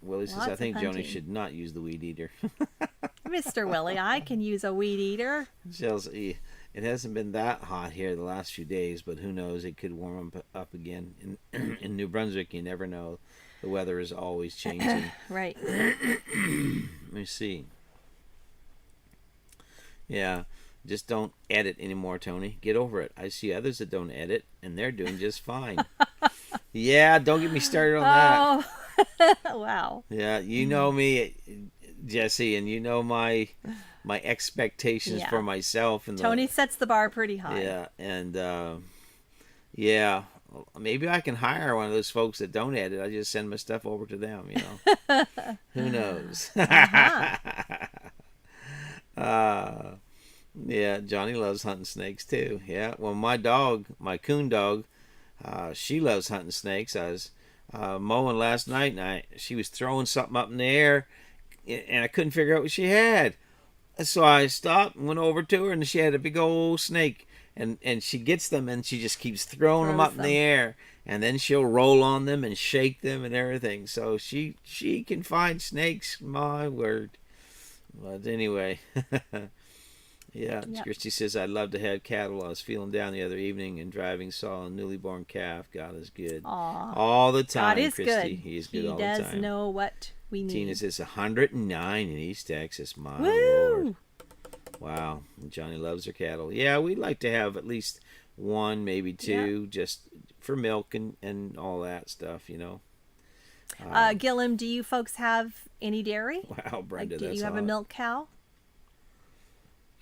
Willie says, Lots I of think Joni hunting. should not use the weed eater. Mr. Willie, I can use a weed eater. Chelsea, it hasn't been that hot here the last few days, but who knows? It could warm up again. In New Brunswick, you never know. The weather is always changing. Right. Let me see. Yeah, just don't edit anymore, Tony. Get over it. I see others that don't edit, and they're doing just fine. Yeah, don't get me started on that. Oh, wow. Yeah, you know me, Jesse, and you know my expectations Yeah. for myself. And Tony sets the bar pretty high. Yeah, and yeah, maybe I can hire one of those folks that don't edit. I just send my stuff over to them. You know, who knows? Yeah, Johnny loves hunting snakes too. Yeah, well, my dog, my coon dog, she loves hunting snakes. I was mowing last night, and she was throwing something up in the air, and I couldn't figure out what she had. So I stopped and went over to her, and she had a big old snake. And she gets them, and she just keeps throwing them up in the air, and then she'll roll on them and shake them and everything. So she can find snakes. My word. But anyway, yeah. Yep. Christy says, I'd love to have cattle. I was feeling down the other evening and driving, saw a newly born calf. God is good. Aw. All the time, God is Christy. good. He is good all the He time. does know what we need. Tina says 109 in East Texas. My Woo! Lord. Wow. Johnny loves her cattle. Yeah, we'd like to have at least one, maybe two, just for milk and all that stuff, you know. Gillum, do you folks have any dairy? Wow, Brenda, Do that's you have a hot. milk cow?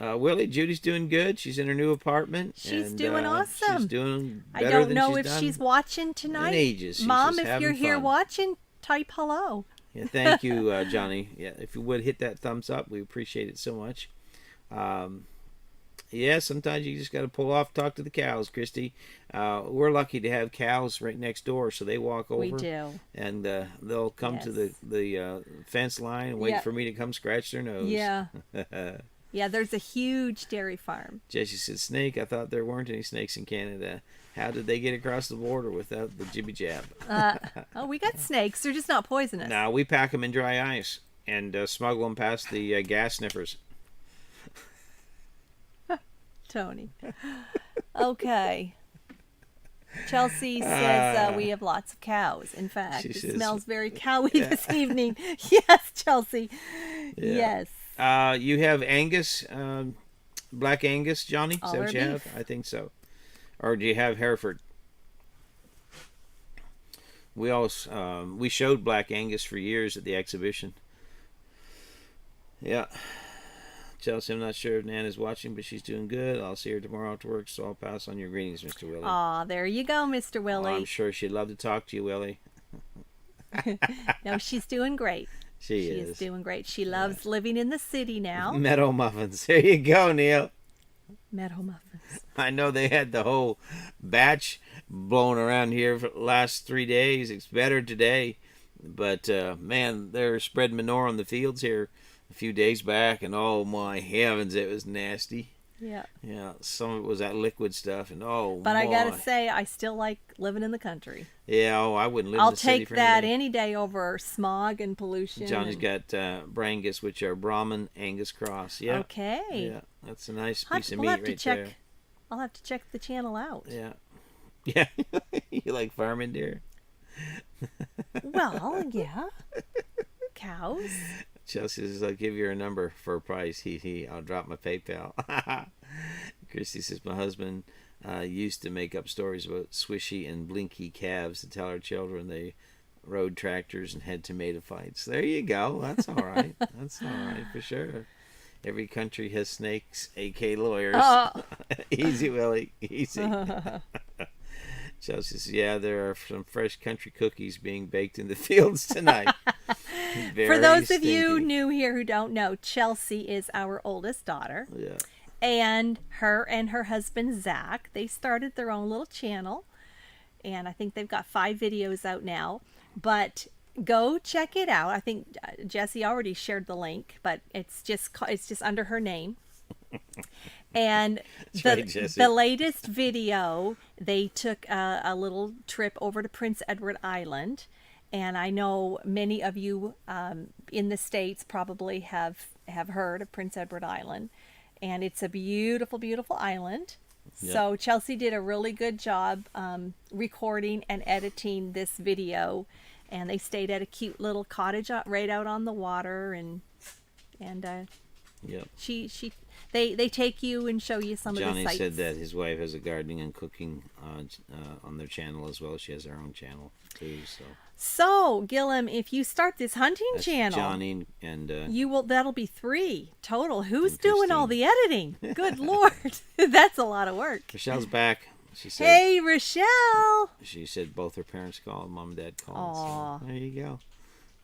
Willie, Judy's doing good. She's in her new apartment. She's and, doing awesome. She's doing I better don't than know she's if done she's watching tonight. in ages. She's Mom, just if having you're here fun. watching, type hello. Yeah, thank you, Johnny. Yeah, if you would hit that thumbs up, we appreciate it so much. Yeah, sometimes you just got to pull off, talk to the cows, Christy. We're lucky to have cows right next door, so they walk over. We do. And they'll come to the fence line and wait Yep. for me to come scratch their nose. Yeah. Yeah, there's a huge dairy farm. Jesse said, snake, I thought there weren't any snakes in Canada. How did they get across the border without the jibby jab? Oh, we got snakes. They're just not poisonous. Now, we pack them in dry ice and smuggle them past the gas sniffers. Tony. Okay. Chelsea says we have lots of cows. In fact, She it says- smells very cowy this evening. Yes, Chelsea. Yeah. Yes. You have Angus, Black Angus, Johnny? Is All that our what you have? beef. I think so. Or do you have Hereford? We showed Black Angus for years at the exhibition. Yeah. Chelsea, I'm not sure if Nan is watching, but she's doing good. I'll see her tomorrow after work, so I'll pass on your greetings, Mr. Willie. Aw, there you go, Mr. Oh, Willie. I'm sure she'd love to talk to you, Willie. No, she's doing great. She She is doing great. She loves living in the city now. Meadow muffins. There you go, Neil. Meadow muffins. I know they had the whole batch blown around here for the last 3 days. It's better today. But, man, they're spreading manure on the fields here a few days back. And, oh, my heavens, it was nasty. Yeah. Yeah, some of it was that liquid stuff. And, oh, But I my. gotta say, I still like living in the country. Yeah, oh, I wouldn't live in I'll the city take for that anything. any day over smog and pollution. Johnny's and- got Brangus, which are Brahman Angus cross. Yeah. Okay. Yeah, that's a nice I'll piece of we'll meat have to right check. there. I'll have to check the channel out. Yeah. Yeah. You like farming deer? Well, yeah. Cows. Chelsea says, I'll give you her number for a price. I'll drop my PayPal. Christy says, my husband used to make up stories about swishy and blinky calves to tell our children they rode tractors and had tomato fights. There you go. That's all right. That's all right for sure. Every country has snakes, a.k.a. lawyers. Easy, Willie. Easy. Chelsea says, yeah, there are some fresh country cookies being baked in the fields tonight. For those Very of you stinky. new here who don't know, Chelsea is our oldest daughter. Yeah. And her husband, Zach, they started their own little channel. And I think they've got 5 videos out now. But go check it out. I think Jessie already shared the link, but it's just under her name. And That's right, Jesse. the latest video, they took a little trip over to Prince Edward Island. And I know many of you in the States probably have heard of Prince Edward Island. And it's a beautiful, beautiful island. Yep. So Chelsea did a really good job recording and editing this video. And they stayed at a cute little cottage right out on the water. And Yep. they take you and show you some of the Johnny sights. said that his wife has a gardening and cooking on their channel as well. She has her own channel too. So Gillum, if you start this hunting That's channel, Johnny and that'll be 3 total. Who's and doing all the editing? Good Lord, that's a lot of work. Rochelle's back. She said. Hey, Rochelle. She said both her parents called, mom and dad called. Aw. So there you go.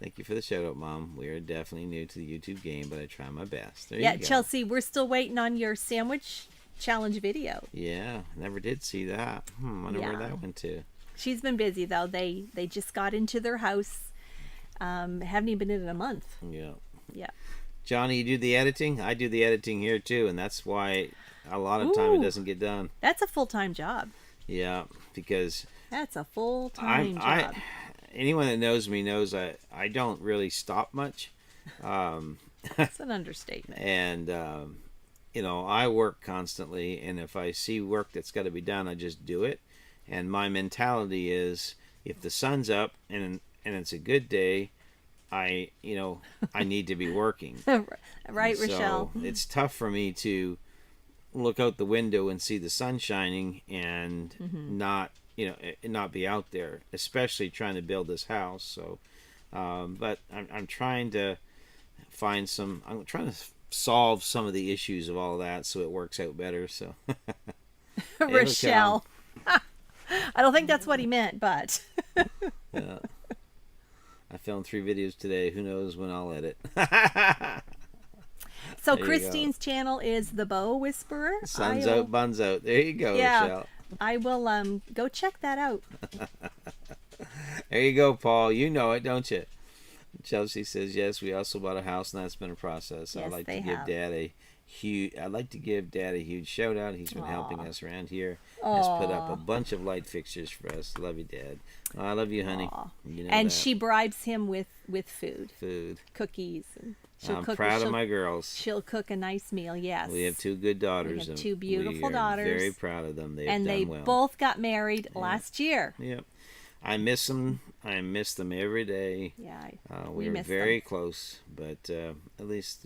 Thank you for the shout out, Mom. We are definitely new to the YouTube game, but I try my best. There Yeah, you go. Chelsea, we're still waiting on your sandwich challenge video. Yeah, never did see that. I wonder where Yeah. that went to. She's been busy though. They just got into their house. Haven't even been in a month. Yeah. Yeah. Johnny, you do the editing? I do the editing here too, and that's why a lot of time it Ooh. doesn't get done. That's a full-time job. Yeah, because That's a full-time job. anyone that knows me knows I don't really stop much. That's an understatement. And I work constantly, and if I see work that's got to be done, I just do it. And my mentality is, if the sun's up and it's a good day, I need to be working. Right, Rochelle? So it's tough for me to look out the window and see the sun shining and not be out there, especially trying to build this house. So, but I'm trying to I'm trying to solve some of the issues of all that so it works out better. So, Rochelle. I don't think that's what he meant, but yeah. I filmed 3 videos today. Who knows when I'll edit? So There you Christine's channel is The Bow Whisperer. Sun's out, buns out. There you go, Yeah. Rochelle. I will go check that out. There you go, Paul. You know it, don't you? Chelsea says yes. We also bought a house, and that's been a process. Yes, I'd like they to give have. Dad a huge shout out. He's been helping Aw. us around here. Has put up a bunch of light fixtures for us. Love you, Dad. Oh, I love you, honey. Aw. You know And that. she bribes him with food, Food. cookies. And I'm proud of my girls. She'll cook a nice meal. Yes. We have 2 good daughters. We have and 2 beautiful we are daughters. Very proud of them. They've and done they well. both got married last year. Yep. I miss them. I miss them every day. Yeah. We are miss very close, but at least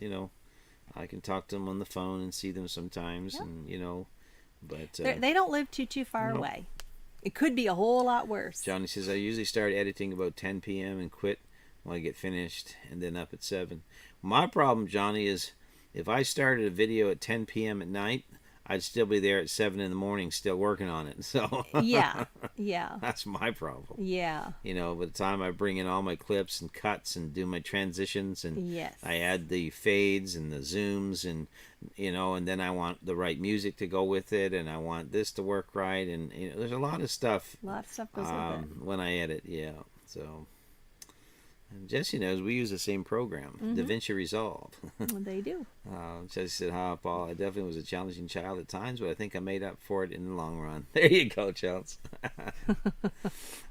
I can talk to them on the phone and see them sometimes, Yeah. and but They don't live too far away. It could be a whole lot worse. Johnny says I usually start editing about 10 p.m. and quit when I get finished, and then up at 7. My problem, Johnny, is if I started a video at 10 p.m. at night, I'd still be there at 7 in the morning still working on it. So Yeah. that's my problem. Yeah. By the time I bring in all my clips and cuts and do my transitions and Yes. I add the fades and the zooms and and then I want the right music to go with it and I want this to work right and there's a lot of stuff. A lot of stuff goes with it. When I edit, yeah. So and Jesse knows we use the same program, DaVinci Resolve. Well, they do. Jesse said, Paul, I definitely was a challenging child at times, but I think I made up for it in the long run. There you go, Chels.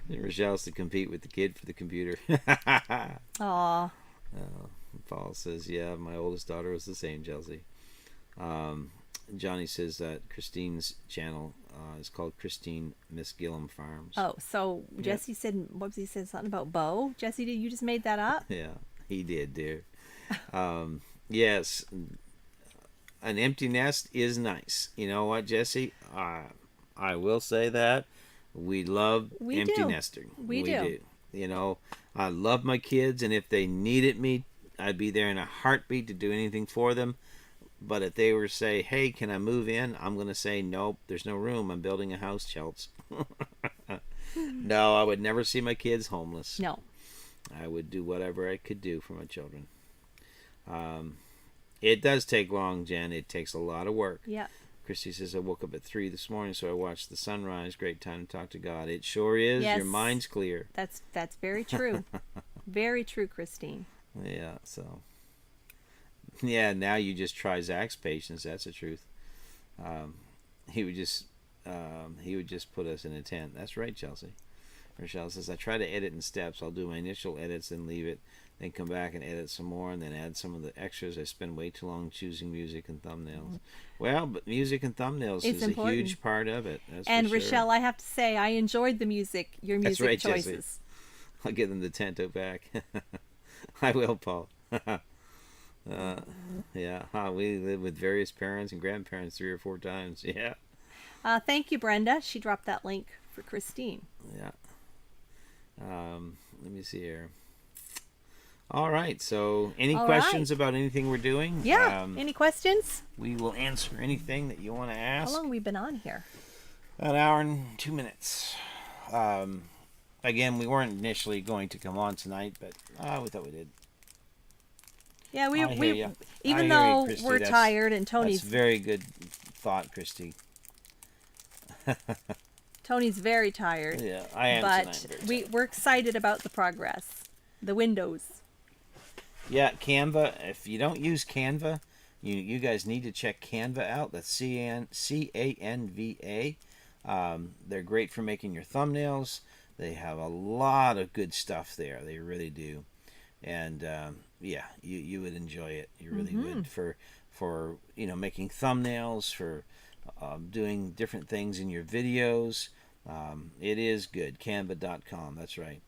Rochelle's to compete with the kid for the computer. Aw. Paul says, yeah, my oldest daughter was the same, Chelsea. Johnny says that Christine's channel is called Christine Miss Gillum Farms. Oh, so Jesse said, what was he said? Something about Bo? Jesse, did you just made that up? Yeah, he did, dear. Yes, an empty nest is nice. You know what, Jesse? I will say that we love empty nesting. We do. I love my kids, and if they needed me, I'd be there in a heartbeat to do anything for them. But if they were to say, hey, can I move in? I'm going to say, nope, there's no room. I'm building a house, Chelts. No, I would never see my kids homeless. No. I would do whatever I could do for my children. It does take long, Jen. It takes a lot of work. Yeah. Christy says, I woke up at 3 this morning, so I watched the sunrise. Great time to talk to God. It sure is. Yes. Your mind's clear. That's very true. Very true, Christine. Yeah, so. Yeah, now you just try Zach's patience. That's the truth. He would just put us in a tent. That's right, Chelsea. Rochelle says, I try to edit in steps. I'll do my initial edits, then leave it, then come back and edit some more, and then add some of the extras. I spend way too long choosing music and thumbnails. Well, but music and thumbnails is important. a huge part of it. That's And for sure. Rochelle, I have to say, I enjoyed the music, your music That's right, choices. Jesse. I'll give them the Tento back. I will, Paul. Yeah, we lived with various parents and grandparents 3 or 4 times. Yeah. Thank you, Brenda. She dropped that link for Christine. Yeah. Let me see here. All right. So, any questions about anything we're doing? Yeah. Any questions? We will answer anything that you want to ask. How long have we been on here? An hour and 2 minutes. Again, we weren't initially going to come on tonight, but we thought we did. Yeah, we even though Christy, we're tired and Tony's that's very good thought, Christy. Tony's very tired. Yeah, I am. But we're excited about the progress. The windows. Yeah, Canva. If you don't use Canva, you guys need to check Canva out. That's CANVA. They're great for making your thumbnails. They have a lot of good stuff there. They really do. And yeah, you would enjoy it. You really would for making thumbnails, for doing different things in your videos. It is good. Canva.com. That's right.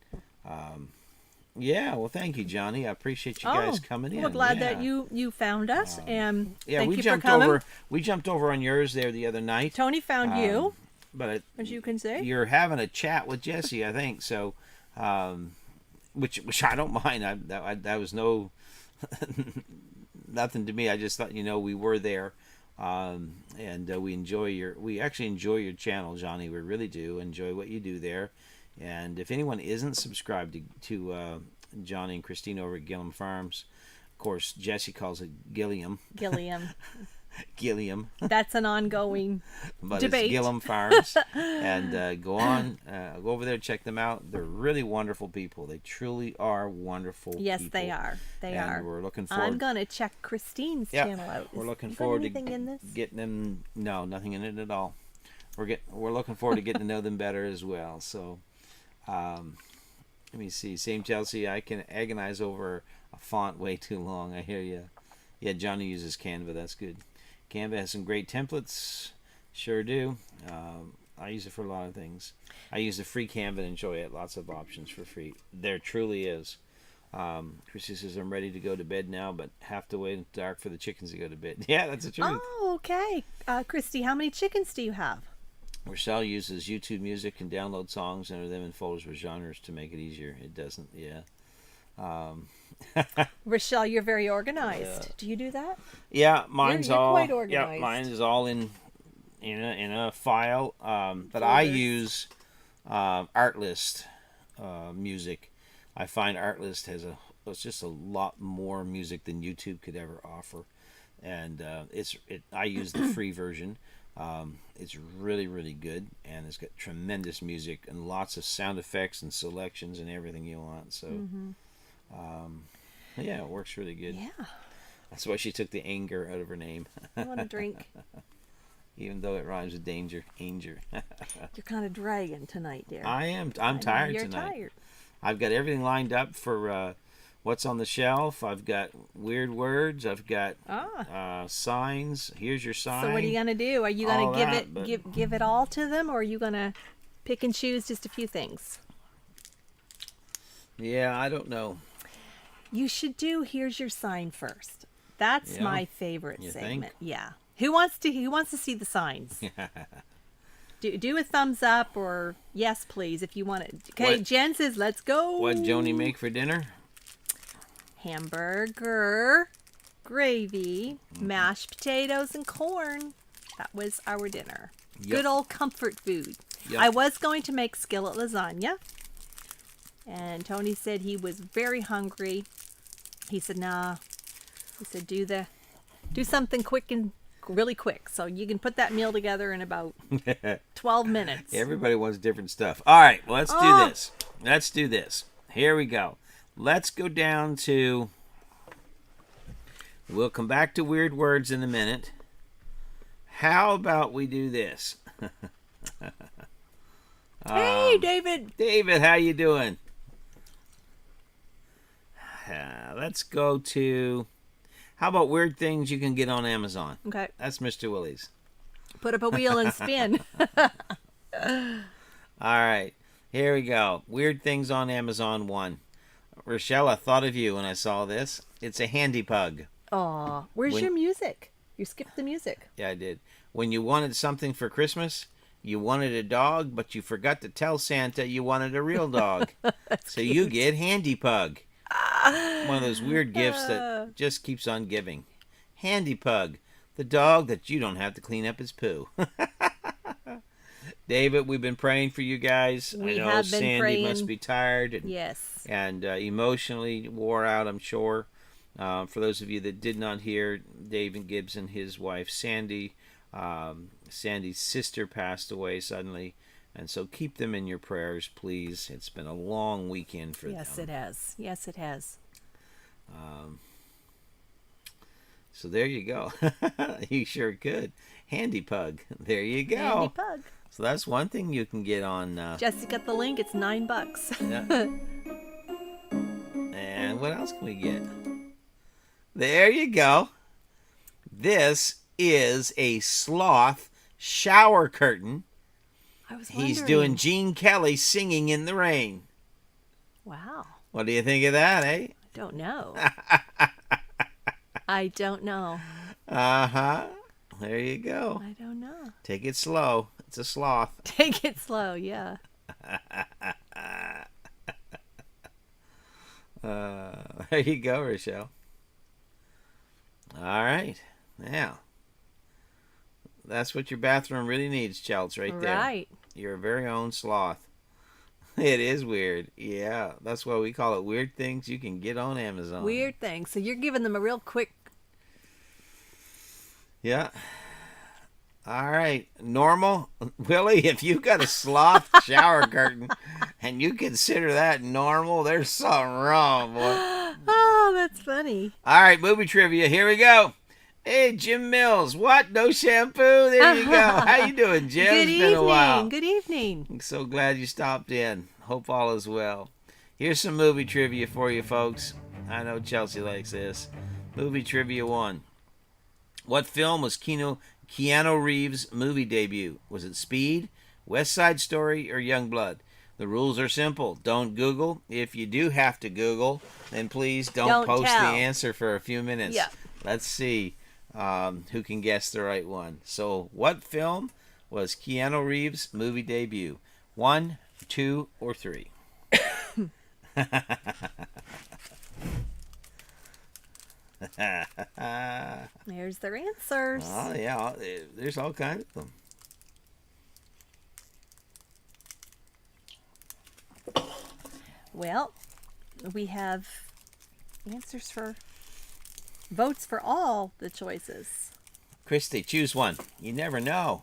Yeah, well, thank you, Johnny. I appreciate you guys coming in. We're glad that you found us, and yeah, thank you for coming. We jumped over on yours there the other night. Tony found you, but as you can say, you're having a chat with Jesse, I think. So, which I don't mind. That was no nothing to me. I just thought we were there, and we actually enjoy your channel, Johnny. We really do enjoy what you do there. And if anyone isn't subscribed to Johnny and Christine over at Gilliam Farms, of course, Jesse calls it Gilliam. Gilliam. Gilliam. That's an ongoing debate. It's Gilliam Farms. And go over there, check them out. They're really wonderful people. They truly are wonderful people. Yes, they are. They are. We're looking forward. I'm going to check Christine's channel out. We're looking forward to in this? getting them. No, nothing in it at all. We're looking forward to getting to know them better as well. So. Let me see. Same Chelsea. I can agonize over a font way too long. I hear you. Yeah, Johnny uses Canva. That's good. Canva has some great templates. Sure do. I use it for a lot of things. I use the free Canva and enjoy it. Lots of options for free. There truly is. Chrissy says, I'm ready to go to bed now, but have to wait until dark for the chickens to go to bed. Yeah, that's the truth. Oh, okay. Christy, how many chickens do you have? Rochelle uses YouTube Music and download songs and enter them in folders with genres to make it easier. It doesn't, yeah. Rochelle, you're very organized. Do you do that? Yeah, mine's you're all. Quite organized. Yeah, mine is all in a file. But I use Artlist music. I find Artlist has it's just a lot more music than YouTube could ever offer, and I use the free version. It's really, really good, and it's got tremendous music and lots of sound effects and selections and everything you want. So, yeah, it works really good. Yeah. That's why she took the anger out of her name. I want a drink. Even though it rhymes with danger. Anger. You're kind of dragging tonight, dear. I am. I'm tired You're tonight. Tired. I've got everything lined up for what's on the shelf. I've got weird words. I've got signs. Here's your sign. So what are you gonna do? Are you gonna give it all to them, or are you gonna pick and choose just a few things? Yeah, I don't know. You should do here's your sign first. That's my favorite you segment. Think? Yeah. Who wants to see the signs? Do a thumbs up or yes, please, if you want it. Okay, Jen says, let's go. What'd Joni make for dinner? Hamburger, gravy, mashed potatoes, and corn. That was our dinner. Yep. Good old comfort food. Yep. I was going to make skillet lasagna, and Tony said he was very hungry. He said, nah. He said, do something quick and really quick, so you can put that meal together in about 12 minutes. Everybody wants different stuff. All right, well, let's do this. Here we go. Let's go down to We'll come back to weird words in a minute. How about we do this? Hey, David. David, how you doing? Let's go to... How about weird things you can get on Amazon? Okay. That's Mr. Willie's. Put up a wheel and spin. All right. Here we go. Weird things on Amazon 1. Rochelle, I thought of you when I saw this. It's a handy pug. Aw, where's your music? You skipped the music. Yeah, I did. When you wanted something for Christmas, you wanted a dog, but you forgot to tell Santa you wanted a real dog. So cute. you get handy pug. One of those weird gifts that just keeps on giving. Handy pug. The dog that you don't have to clean up his poo. David, we've been praying for you guys. We I know have been Sandy praying. must be tired and, Yes. and emotionally wore out, I'm sure. For those of you that did not hear, David Gibbs and his wife Sandy, Sandy's sister passed away suddenly. And so keep them in your prayers, please. It's been a long weekend for them. Yes, it has. Yes, it has. So there you go. You sure could. Handy pug. There you go. Handy pug. So that's one thing you can get on. Jesse got the link. It's $9. Yeah. And what else can we get? There you go. This is a sloth shower curtain. I was wondering. He's doing Gene Kelly singing in the rain. Wow. What do you think of that, eh? I don't know. I don't know. Uh-huh. There you go. I don't know. Take it slow. It's a sloth. Take it slow, yeah. There you go, Rochelle. All right. Now, that's what your bathroom really needs, Chelts, right there. Right. Your very own sloth. It is weird. Yeah, that's why we call it weird things you can get on Amazon. Weird thing. So you're giving them a real quick. Yeah. All right. Normal. Willie, if you've got a sloth shower curtain and you consider that normal, there's something wrong, boy. Oh, that's funny. All right, movie trivia. Here we go. Hey, Jim Mills. What? No shampoo? There you go. How you doing, Jim? Good It's been a while. evening. Good evening. I'm so glad you stopped in. Hope all is well. Here's some movie trivia for you, folks. I know Chelsea likes this. Movie trivia 1. What film was Keanu Reeves' movie debut? Was it Speed, West Side Story, or Young Blood? The rules are simple. Don't Google. If you do have to Google, then please don't post tell. the answer for a few minutes. Yeah. Let's see who can guess the right one. So, what film was Keanu Reeves' movie debut? 1, 2, or 3? There's their answers. Oh, yeah. There's all kinds of them. Well, we have answers for votes for all the choices. Christy, choose one. You never know.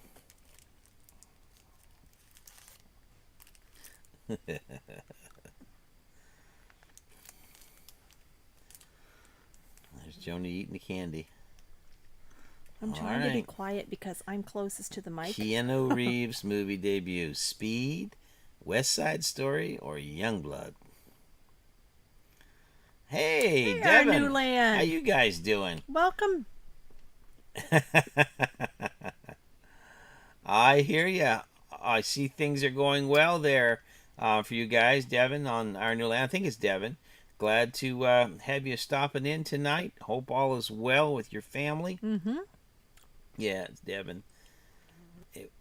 There's Joni eating the candy. I'm trying to be quiet because I'm closest to the mic. Keanu Reeves' movie debut. Speed, West Side Story, or Youngblood? Hey, Hey, Devin. our new land. How you guys doing? Welcome. I hear ya. I see things are going well there for you guys, Devin, on our new land. I think it's Devin. Glad to have you stopping in tonight. Hope all is well with your family. Mm-hmm. Yeah, it's Devin.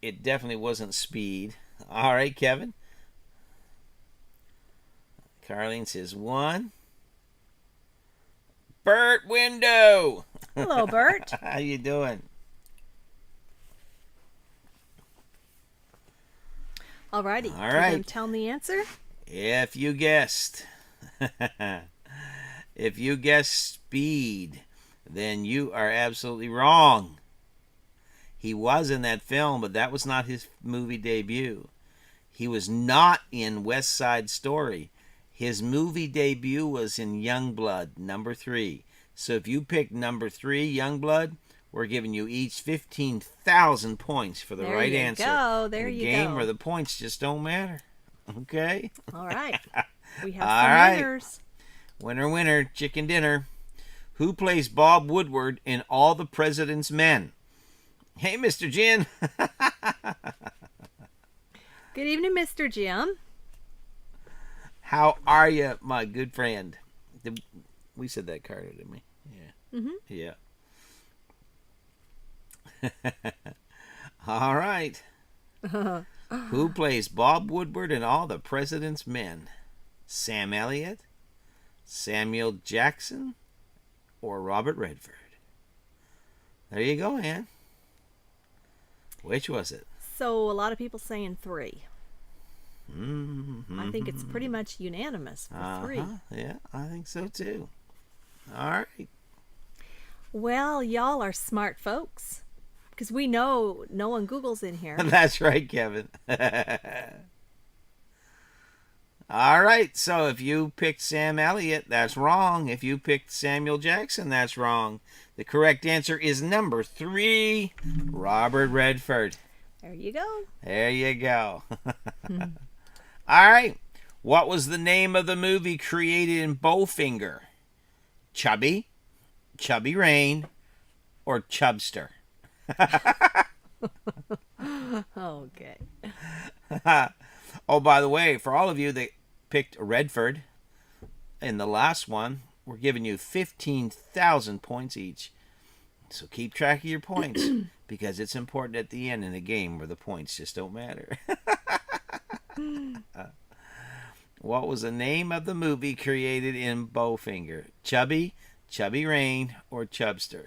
It definitely wasn't Speed. All right, Kevin. Carlene says 1. Bert Window. Hello, Bert. How you doing? Alrighty. All right. Can you tell me the answer? If you guessed, if you guessed Speed, then you are absolutely wrong. He was in that film, but that was not his movie debut. He was not in West Side Story. His movie debut was in Youngblood, number 3. So if you pick number 3, Youngblood, we're giving you each 15,000 points for the There right you answer. go. There in a you game go. where the points just don't matter. Okay? All right. We have All some right. winners. Winner, winner, chicken dinner. Who plays Bob Woodward in All the President's Men? Hey, Mr. Jin. Good evening, Mr. Jim. How are you, my good friend? We said that, Carter, didn't we? Yeah. Mm-hmm. Yeah. All right. Who plays Bob Woodward in All the President's Men? Sam Elliott, Samuel Jackson, or Robert Redford? There you go, Ann. Which was it? So a lot of people saying 3. Mm-hmm. I think it's pretty much unanimous for 3. Yeah, I think so too. All right. Well, y'all are smart folks. Because we know no one Googles in here. That's right, Kevin. All right, so if you picked Sam Elliott, that's wrong. If you picked Samuel Jackson, that's wrong. The correct answer is number 3, Robert Redford. There you go. There you go. All right. What was the name of the movie created in Bowfinger? Chubby, Chubby Rain, or Chubster? Okay. Oh, by the way, for all of you that picked Redford in the last one, we're giving you 15,000 points each. So keep track of your points because it's important at the end in a game where the points just don't matter. What was the name of the movie created in Bowfinger? Chubby, Chubby Rain, or Chubster?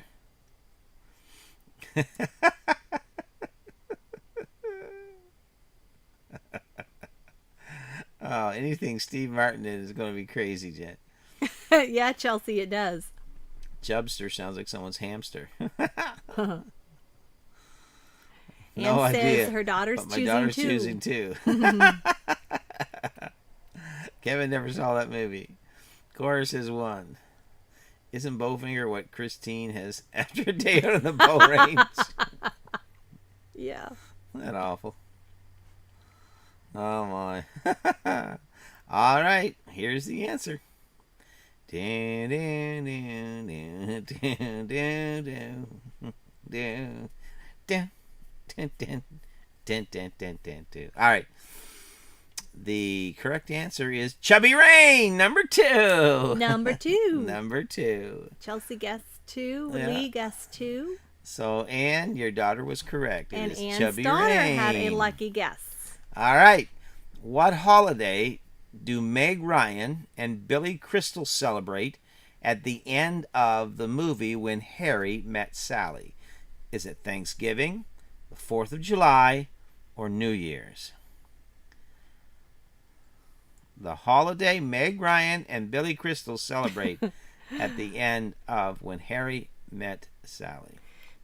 Oh, anything Steve Martin did is going to be crazy, Jen. Yeah, Chelsea, it does. Chubster sounds like someone's hamster. Ann No says idea. her daughter's But my choosing daughter's 2. choosing 2. Kevin never saw that movie. Chorus is 1. Isn't Bowfinger what Christine has after a day out on the bow range? Yeah. Isn't that awful? Oh my. All right, here's the answer. Dun, dun, dun, dun, dun, dun, dun, dun, dun, dun, dun, dun, dun, dun, dun. All right. The correct answer is Chubby Rain, number 2. Number 2. Number 2. Chelsea guessed 2. Yeah. Lee guessed 2. So, Ann, your daughter was correct. It And is Ann's Chubby daughter Rain. had a lucky guess. All right. What holiday do Meg Ryan and Billy Crystal celebrate at the end of the movie When Harry Met Sally? Is it Thanksgiving, the 4th of July, or New Year's? The holiday Meg Ryan and Billy Crystal celebrate at the end of When Harry Met Sally.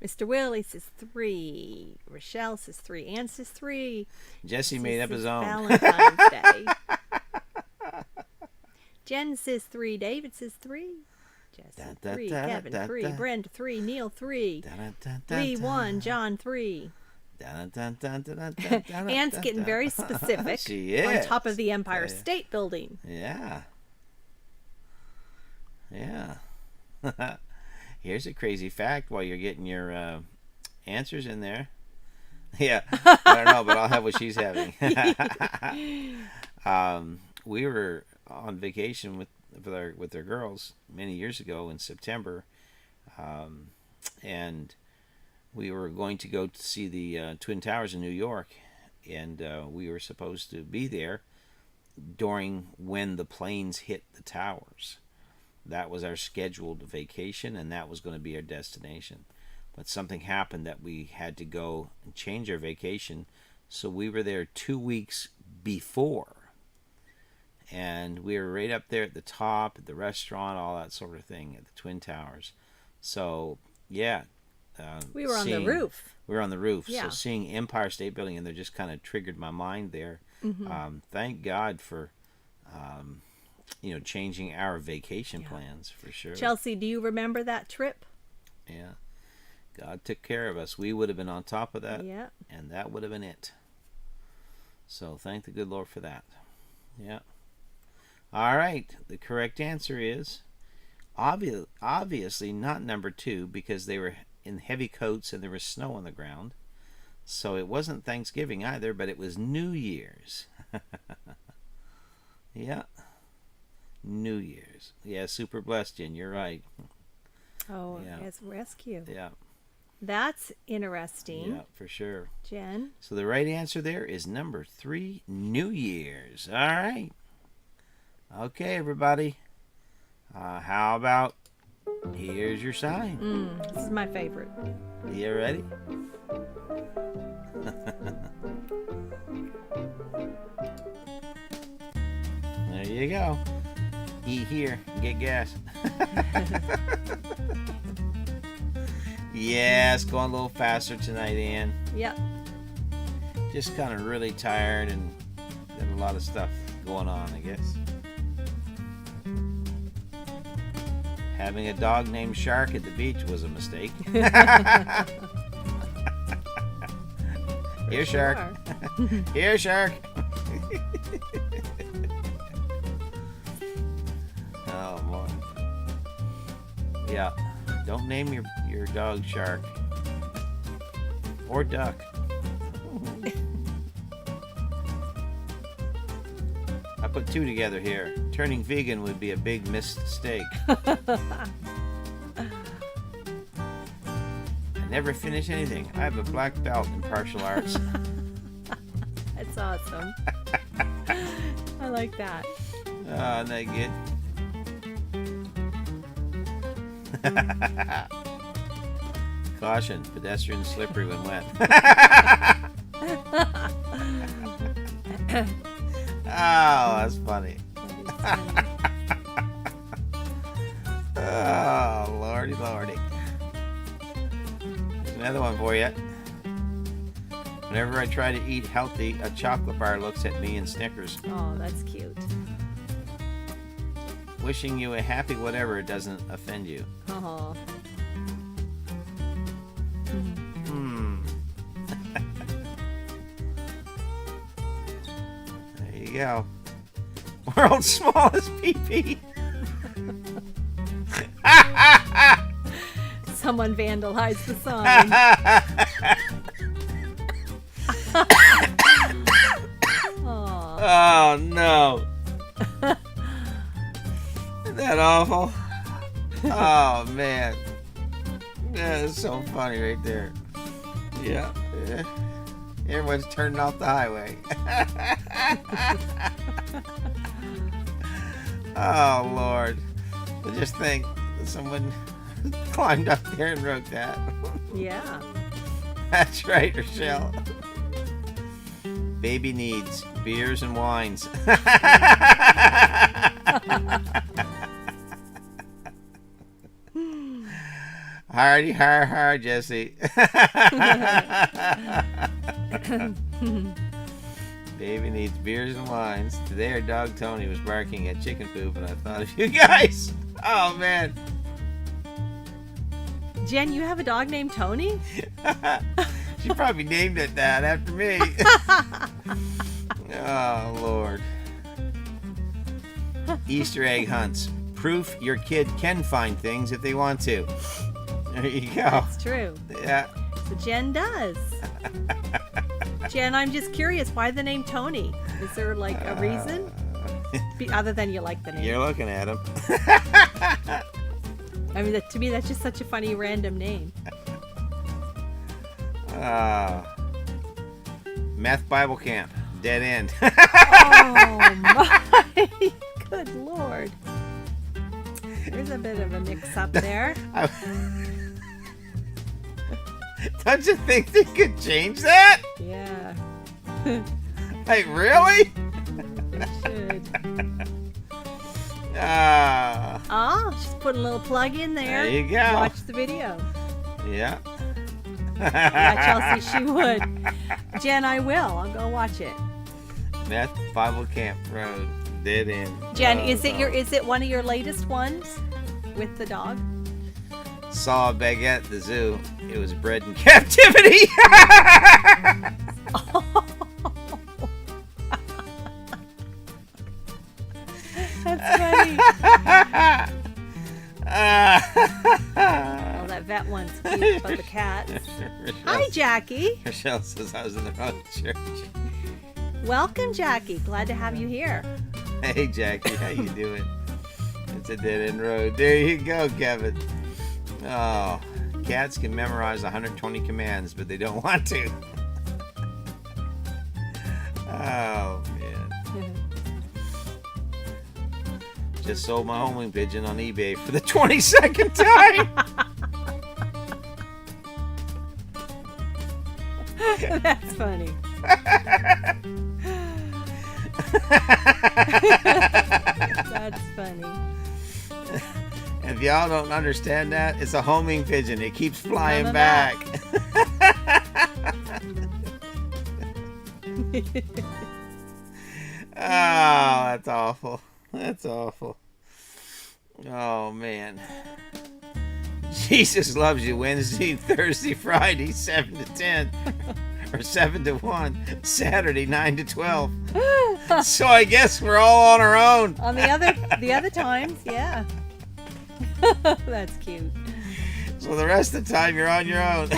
Mr. Willie says 3. Rochelle says 3. Ann says 3. Jesse made up his own. Valentine's Day. Jen says 3. David says 3. Jesse 3. Kevin 3. Brenda 3. Neil 3. Lee 1. John 3. Ann's getting very specific. She is. On top of the Empire State Building. Yeah. Yeah. Here's a crazy fact while you're getting your answers in there. Yeah, I don't know, but I'll have what she's having. We were on vacation with our girls many years ago in September, and we were going to go to see the Twin Towers in New York, and we were supposed to be there during when the planes hit the towers. That was our scheduled vacation, and that was going to be our destination. But something happened that we had to go and change our vacation, so we were there 2 weeks before. And we were right up there at the top, at the restaurant, all that sort of thing, at the Twin Towers. So, yeah. We were on the roof. We were on the roof. Yeah. So seeing Empire State Building, and there just kind of triggered my mind there. Mm-hmm. Thank God for changing our vacation Yeah. plans for sure. Chelsea, do you remember that trip? Yeah. God took care of us. We would have been on top of that, Yeah. and that would have been it. So thank the good Lord for that. Yeah. All right. The correct answer is obviously not number 2 because they were in heavy coats and there was snow on the ground. So it wasn't Thanksgiving either, but it was New Year's. Yeah. New Year's. Yeah, super blessed, Jen. You're right. Oh, Yeah. as rescue. Yeah. That's interesting. Yeah, for sure. Jen? So the right answer there is number 3, New Year's. All right. Okay, everybody. How about here's your sign? This is my favorite. You ready? There you go. Eat here and get gas. Yeah, it's going a little faster tonight, Ann. Yep. Just kind of really tired and got a lot of stuff going on, I guess. Having a dog named Shark at the beach was a mistake. Here, Shark. Here, Shark. Oh, boy. Yeah. Don't name your dog Shark. Or Duck. I put 2 together here. Turning vegan would be a big mistake. I never finish anything. I have a black belt in martial arts. That's awesome. I like that. Oh, isn't that good? Caution, pedestrian slippery when wet. Oh, that's funny. Oh, lordy, lordy. There's another one for you. Whenever I try to eat healthy, a chocolate bar looks at me and snickers. Oh, that's cute. Wishing you a happy whatever doesn't offend you. Oh. There you go. World's smallest pee-pee. Someone vandalized the sign. Aw. Oh, no. Isn't that awful? Oh, man. Yeah, that's so funny right there. Yeah. Everyone's turning off the highway. Oh, Lord. I just think that someone climbed up there and wrote that. Yeah. That's right, Rochelle. Baby needs beers and wines. Hardy har, Jesse. Baby needs beers and wines. Today our dog Tony was barking at chicken poop and I thought of you guys. Oh, man. Jen, you have a dog named Tony? She probably named it that after me. Oh, Lord. Easter egg hunts. Proof your kid can find things if they want to. There you go. It's true. Yeah. So Jen does. Jen, I'm just curious, why the name Tony? Is there like a reason? Other than you like the name. You're looking at him. I mean, to me, that's just such a funny random name. Meth Bible Camp. Dead end. Oh my good Lord. There's a bit of a mix-up there. Don't you think they could change that? Yeah. Like, really? They should. Ah. Just put a little plug in there. There you go. Watch the video. Yeah. Yeah, Chelsea, she would. Jen, I will. I'll go watch it. Meth Bible Camp Road. Dead end. Jen, Oh, is no. it one of your latest ones with the dog? Saw a baguette at the zoo. It was bred in captivity. That's funny. Oh, that vet one's cute about the cats. Hi, Jackie. Michelle says I was in the wrong church. Welcome, Jackie. Glad to have you here. Hey, Jackie, how you doing? It's a dead end road. There you go, Kevin. Oh, cats can memorize 120 commands, but they don't want to. Oh, man. Just sold my homing pigeon on eBay for the 22nd time. That's funny. That's funny. And if y'all don't understand that, it's a homing pigeon. It keeps flying Coming back. Oh, that's awful. That's awful. Oh, man. Jesus loves you Wednesday, Thursday, Friday, 7 to 10. Or 7 to 1. Saturday, 9 to 12. So I guess we're all on our own. On the other times, yeah. That's cute. So the rest of the time, you're on your own.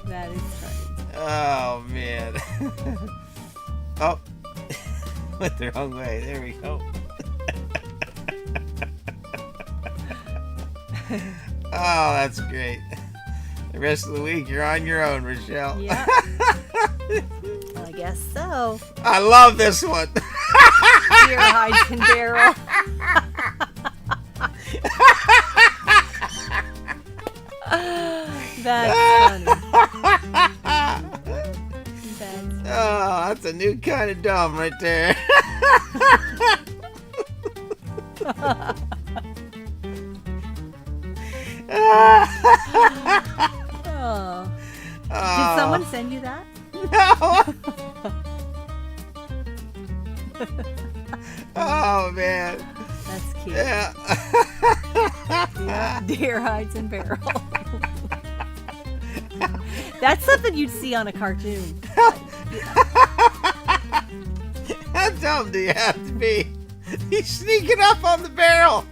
That is funny. Oh, man. Oh. Went the wrong way. There we go. Oh, that's great. The rest of the week, you're on your own, Rochelle. Yeah. I guess so. I love this one. Deer hides and barrel. That's funny. Oh, that's a new kind of dumb right there. Oh. Did someone send you that? No. Oh, man. That's cute. Yeah. Yeah. Deer hides and barrel. That's something you'd see on a cartoon. How dumb do you have to be? He's sneaking up on the barrel.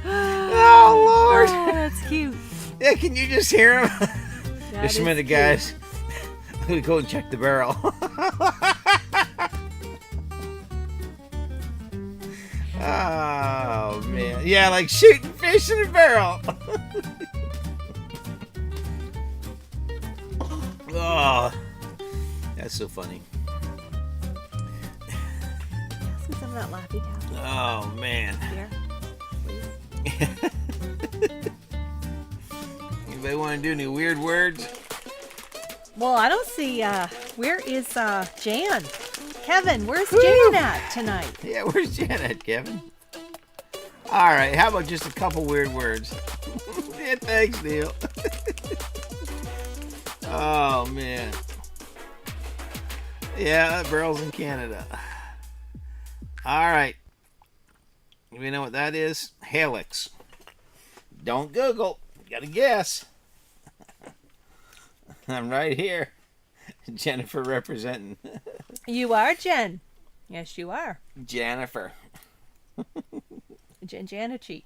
Oh, Lord. Oh, that's cute. Yeah, can you just hear him? That Just a is minute, cute. guys. I'm going to go and check the barrel. Oh, man. Yeah, like shooting fish in a barrel. Oh, that's so funny. Some of that Laffy Taffy. Oh, man. Here, Anybody want to do any weird words? well, I don't see. Where is Jan? Kevin, where's Jan at tonight? Yeah, where's Janet, Kevin? All right, how about just a couple weird words? Yeah, thanks, Neil. Oh, man. Yeah, that barrel's in Canada. All right. You know what that is? Helix. Don't Google. You gotta guess. I'm right here. Jennifer representing. You are Jen. Yes, you are. Jennifer. Janichi.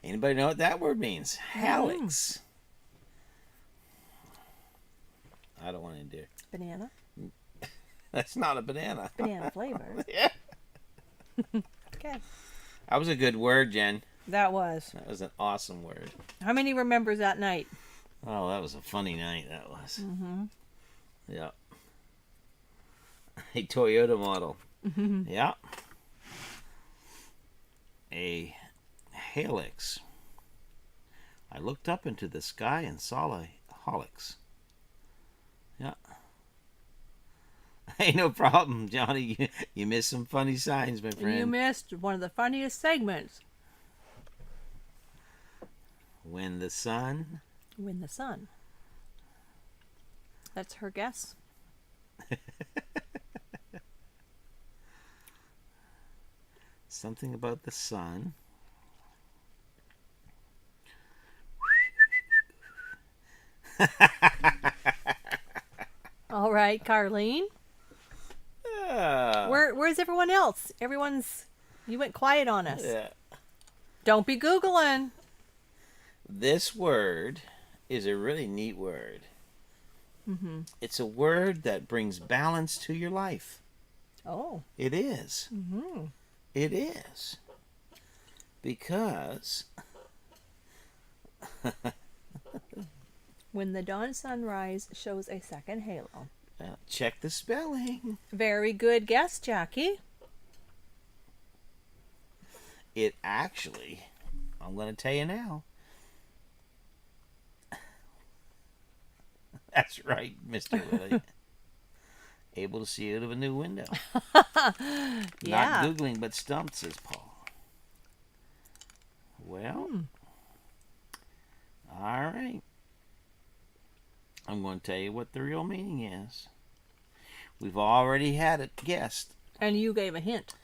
Anybody know what that word means? Helix. I don't want to do. Banana. That's not a banana. Banana flavor. Yeah. Okay. That was a good word, Jen. That was. That was an awesome word. How many remembers that night? Oh, that was a funny night, that was. Mm-hmm. Yeah. A Toyota model. Mm-hmm. Yeah. A helix. I looked up into the sky and saw a helix. Yeah. Hey, no problem, Johnny. You missed some funny signs, my friend. You missed one of the funniest segments. When the sun. When the sun. That's her guess. Something about the sun. All right, Carlene. Ah. Where's everyone else? You went quiet on us. Yeah. Don't be Googling. This word is a really neat word. It's a word that brings balance to your life. Oh. It is. It is. Because When the dawn sunrise shows a second halo. check the spelling. Very good guess, Jackie. It actually, I'm going to tell you now. That's right, Mr. Willie. Able to see out of a new window. Yeah. Not Googling, but stumped, says Paul. Well, all right. I'm going to tell you what the real meaning is. We've already had it guessed. And you gave a hint.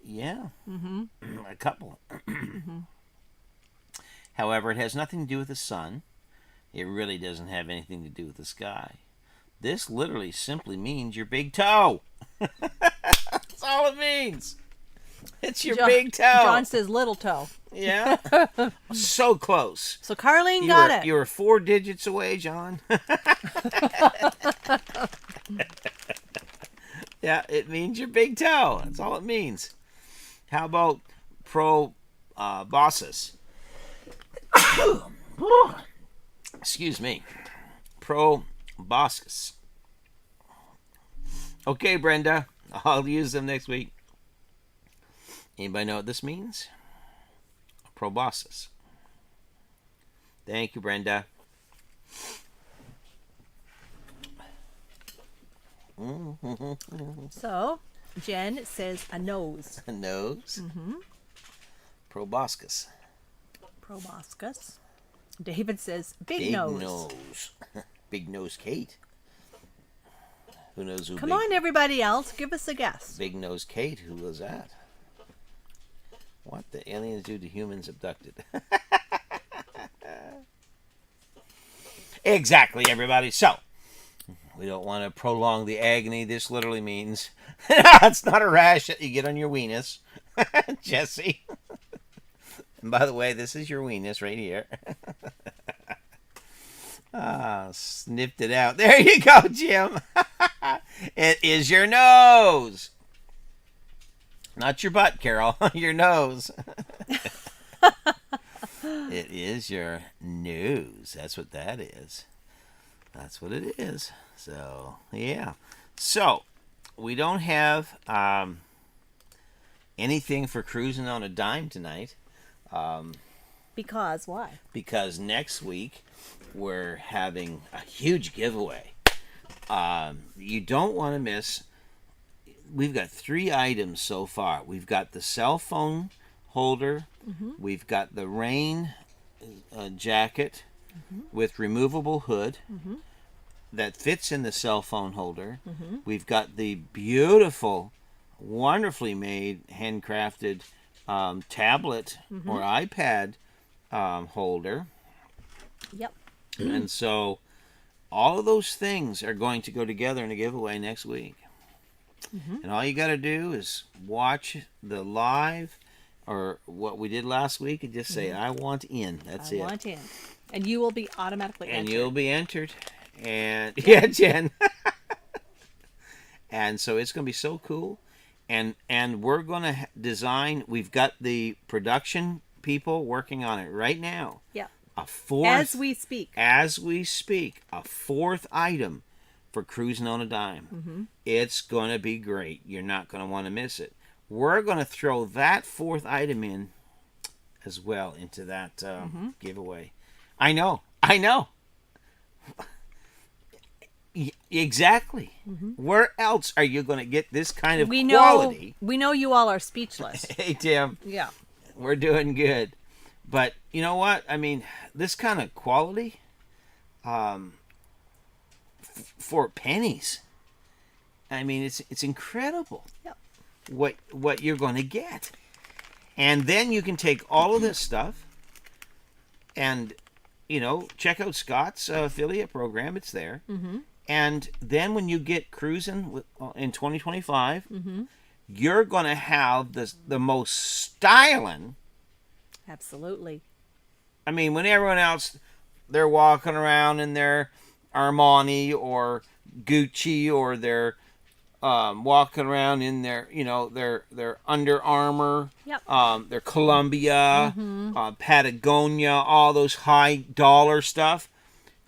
Yeah. A couple. However, it has nothing to do with the sun. It really doesn't have anything to do with the sky. This literally simply means your big toe. That's all it means. It's your big toe. John says little toe. Yeah. So close. So Carlene got it. You were 4 digits away, John. Yeah, it means your big toe. That's all it means. How about proboscis? Excuse me. Proboscis. Okay, Brenda. I'll use them next week. Anybody know what this means? Proboscis. Thank you, Brenda. So, Jen says a nose. A nose. Proboscis. Proboscis. David says big Big nose. nose. Big nose Kate. Who knows who Come on, everybody else. Give us a guess. Big nose Kate? Who was that? What the aliens do to humans abducted? Exactly, everybody. So, we don't want to prolong the agony. This literally means it's not a rash that you get on your weenus, Jesse. And by the way, this is your weenus right here. Sniffed it out. There you go, Jim. It is your nose. Not your butt, Carol. Your nose. It is your nose. That's what that is. That's what it is. So, yeah. So, we don't have anything for cruising on a dime tonight. Because why? Because next week we're having a huge giveaway. You don't want to miss. We've got 3 items so far. We've got the cell phone holder. We've got the rain jacket with removable hood that fits in the cell phone holder. We've got the beautiful, wonderfully made, handcrafted tablet or iPad holder. Yep. And so all of those things are going to go together in a giveaway next week. And all you got to do is watch the live or what we did last week and just say, I want in. That's it. I want in. And you will be automatically entered. And you'll be entered. And yeah, Jen. And so it's going to be so cool. And we're going to design, we've got the production people working on it right now. Yeah. A 4th. As we speak. As we speak. A 4th item for Cruising on a Dime. It's going to be great. You're not going to want to miss it. We're going to throw that 4th item in as well into that giveaway. I know. Exactly. Where else are you going to get this kind of quality? We know you all are speechless. Hey, Tim. Yeah. We're doing good. But you know what? I mean, this kind of quality, for pennies. I mean, it's incredible. Yep. What you're going to get, and then you can take all of this stuff, and check out Scott's affiliate program. It's there. Mm-hmm. And then when you get cruising in 2025, Mm-hmm. you're going to have the most styling. Absolutely. I mean, when everyone else, they're walking around in their Armani or Gucci, or they're walking around in their, their Under Armour, Yep. their Columbia, Mm-hmm. Patagonia, all those high dollar stuff.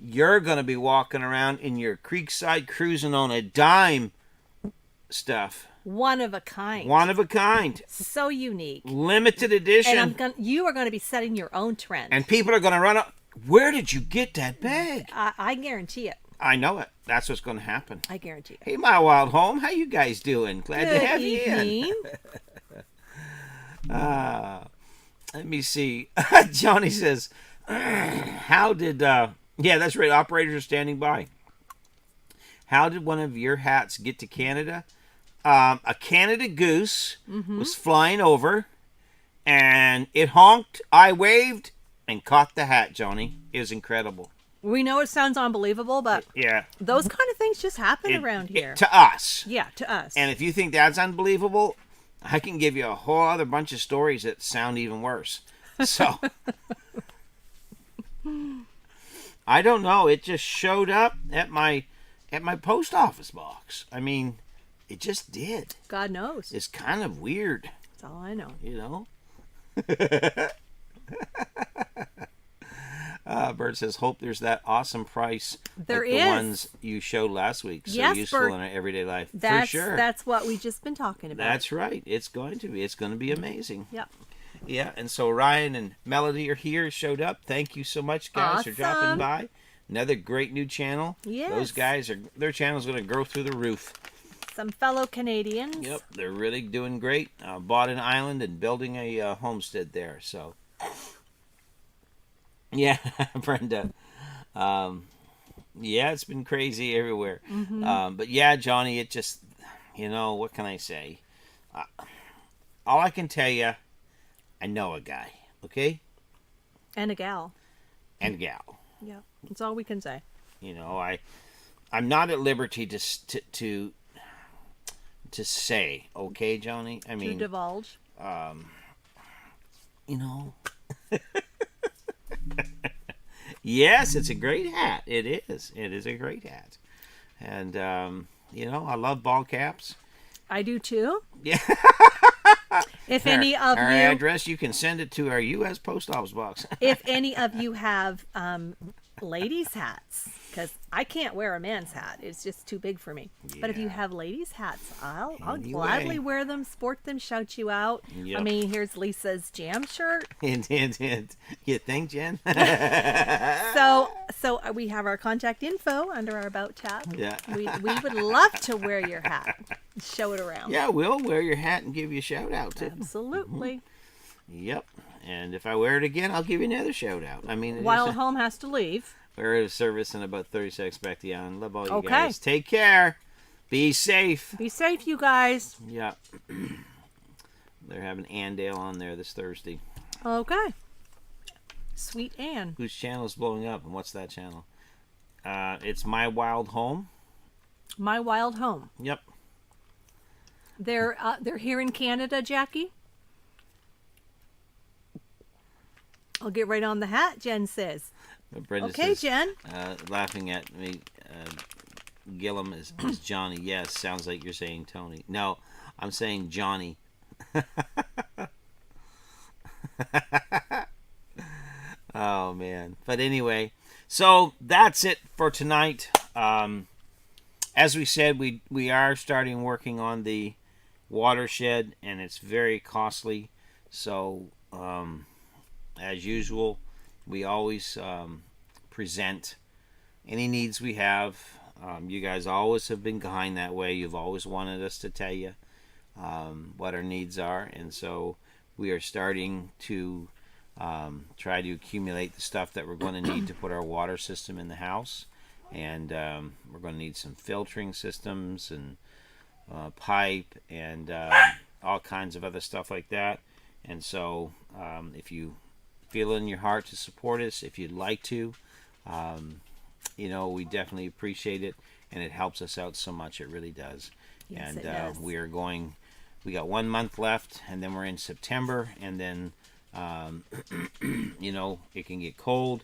You're going to be walking around in your Creekside cruising on a dime stuff. One of a kind. One of a kind. So unique. Limited edition. And you are going to be setting your own trend. And people are going to run up. Where did you get that bag? I guarantee it. I know it. That's what's going to happen. I guarantee it. Hey, my wild home. How you guys doing? Glad to have you in. Let me see. Johnny says, how did... yeah, that's right. Operators are standing by. How did one of your hats get to Canada? A Canada goose was flying over, and it honked. I waved and caught the hat, Johnny. It was incredible. We know it sounds unbelievable, but Yeah. those kind of things just happen around here. To us. Yeah, to us. And if you think that's unbelievable, I can give you a whole other bunch of stories that sound even worse. So... I don't know. It just showed up at my post office box. I mean, it just did. God knows. It's kind of weird, That's all I know. Bert says, hope there's that awesome price There like the is. ones you showed last week. So Yes, useful Bert. in our everyday life. That's, For sure. That's what we just been talking about. That's right. It's going to be. It's going to be amazing. Yep. Yeah, and so Ryan and Melody are here, showed up. Thank you so much, guys, for dropping Awesome. by. Another great new channel. Yes. Those guys, their channel's going to grow through the roof. Some fellow Canadians. Yep, they're really doing great. Bought an island and building a homestead there. So, yeah, Brenda. Yeah, it's been crazy everywhere. But yeah, Johnny, it just, what can I say? All I can tell you, I know a guy, okay? And a gal. And gal. Yeah. That's all we can say. I'm not at liberty to say, okay, Johnny? I To mean, divulge. Yes, it's a great hat. It is. It is a great hat. And, I love ball caps. I do too. Yeah. If any of our you address, you can send it to our U.S. Post Office box. if any of you have ladies' hats, because I can't wear a man's hat. It's just too big for me. But if you Yeah. have ladies' hats, I'll Anyway. gladly wear them, sport them, shout you out. Yep. I mean, here's Lisa's jam shirt. And you think, Jen? So we have our contact info under our About tab. Yeah. We would love to wear your hat. Show it around. Yeah, we'll wear your hat and give you a shout out, too. Absolutely. Yep. And if I wear it again, I'll give you another shout out. I mean, While home has to leave. we're at a service in about 30 seconds back to you. And love all you Okay. guys. Take care. Be safe. Be safe, you guys. Yeah. They're having Andale on there this Thursday. Okay. Sweet Anne. Whose channel is blowing up, and what's that channel? It's My Wild Home. My Wild Home. Yep. They're here in Canada, Jackie. I'll get right on the hat, Jen says. Brenda Okay, says, Jen. laughing at me, Gillum is Johnny. Yes, sounds like you're saying Tony. No, I'm saying Johnny. Oh, man. But anyway, so that's it for tonight. As we said, we are starting working on the watershed, and it's very costly. So, as usual, we always present any needs we have. You guys always have been kind that way. You've always wanted us to tell you what our needs are, and so we are starting to try to accumulate the stuff that we're going to need to put our water system in the house. And we're going to need some filtering systems and pipe and all kinds of other stuff like that. And so if you feel in your heart to support us, if you'd like to, we definitely appreciate it, and it helps us out so much. It really does. Yes, And it does. we got 1 month left, and then we're in September, and then it can get cold,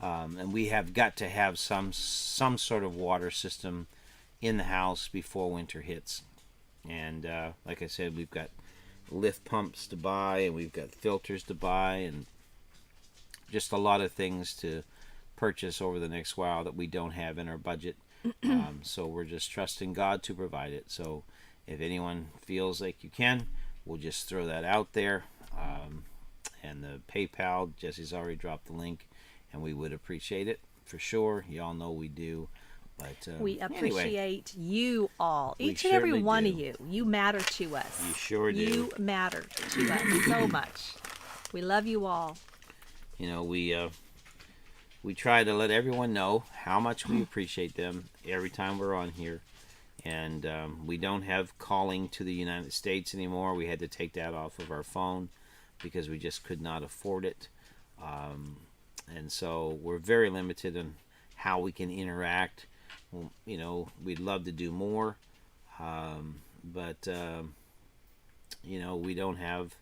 and we have got to have some sort of water system in the house before winter hits. And like I said, we've got lift pumps to buy, and we've got filters to buy, and just a lot of things to purchase over the next while that we don't have in our budget. So we're just trusting God to provide it. So if anyone feels like you can, we'll just throw that out there. And the PayPal, Jesse's already dropped the link, and we would appreciate it for sure. Y'all know we do. But we appreciate anyway, you all, we each and every surely one do. of you. You matter to us. You sure do. You matter to us so much. We love you all. We try to let everyone know how much we appreciate them every time we're on here. And we don't have calling to the United States anymore. We had to take that off of our phone because we just could not afford it. And so we're very limited on how we can interact. We'd love to do more. But we don't have...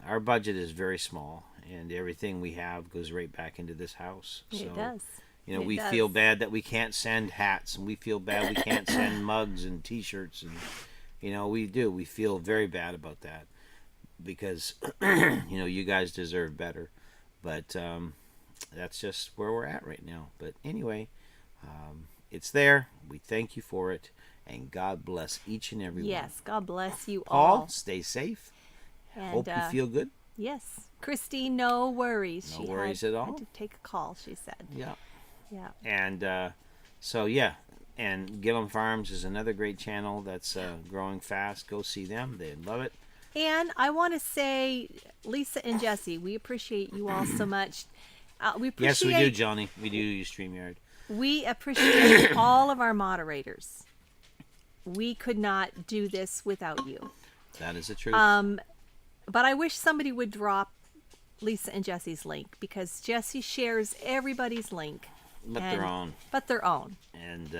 Our budget is very small, and everything we have goes right back into this house. So, It does. we feel bad that we can't send hats, and we feel bad we can't send mugs and T-shirts, and we do. We feel very bad about that because you guys deserve better. But that's just where we're at right now. But anyway, it's there. We thank you for it, and God bless each and every one. Yes, God bless you Paul, all. stay safe. And, Hope you feel good. Yes. Christy, no worries. No worries at all. Had to take a call, she said. Yeah. Yeah. And and Gillum Farms is another great channel that's growing fast. Go see them. They love it. And I want to say, Lisa and Jesse, we appreciate you all so much. Yes, we do, Johnny. We do use StreamYard. We appreciate all of our moderators. We could not do this without you. That is the truth. But I wish somebody would drop Lisa and Jesse's link, because Jesse shares everybody's link. But their own. But their own. And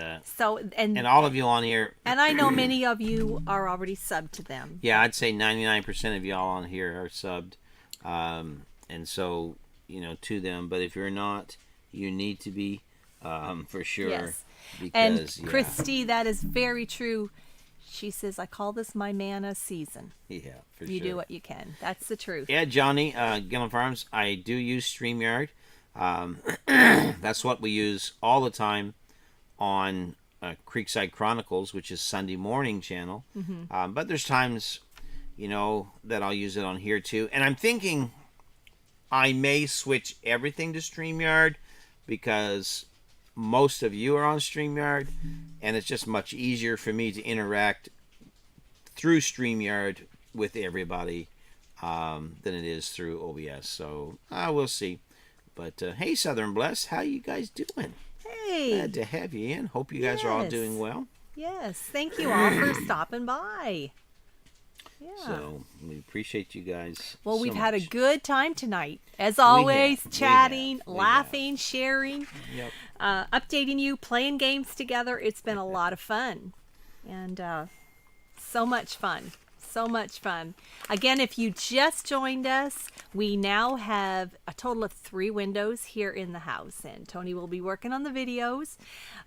all of you on here. And I know many of you are already subbed to them. Yeah, I'd say 99% of y'all on here are subbed. And so, to them. But if you're not, you need to be, for sure. Yes. Because, and Christy, that is very true. She says, I call this my manna season. Yeah, for You sure. do what you can. That's the truth. Yeah, Johnny, Gillum Farms, I do use StreamYard. That's what we use all the time on Creekside Chronicles, which is Sunday morning channel. Mm-hmm. But there's times, that I'll use it on here too. And I'm thinking I may switch everything to StreamYard because most of you are on StreamYard, and it's just much easier for me to interact through StreamYard with everybody than it is through OBS. So we'll see. But hey, Southern Blessed, how you guys doing? Hey. Glad to have you in. Hope you guys are all Yes. doing well. Yes. Thank you all for stopping by. Yeah. So we appreciate you guys. Well, so we've had a much. good time tonight. As always, we chatting, have. laughing, sharing, Yep. updating you, playing games together. It's been a lot of fun. And so much fun. So much fun. Again, if you just joined us, we now have a total of 3 windows here in the house. And Tony will be working on the videos.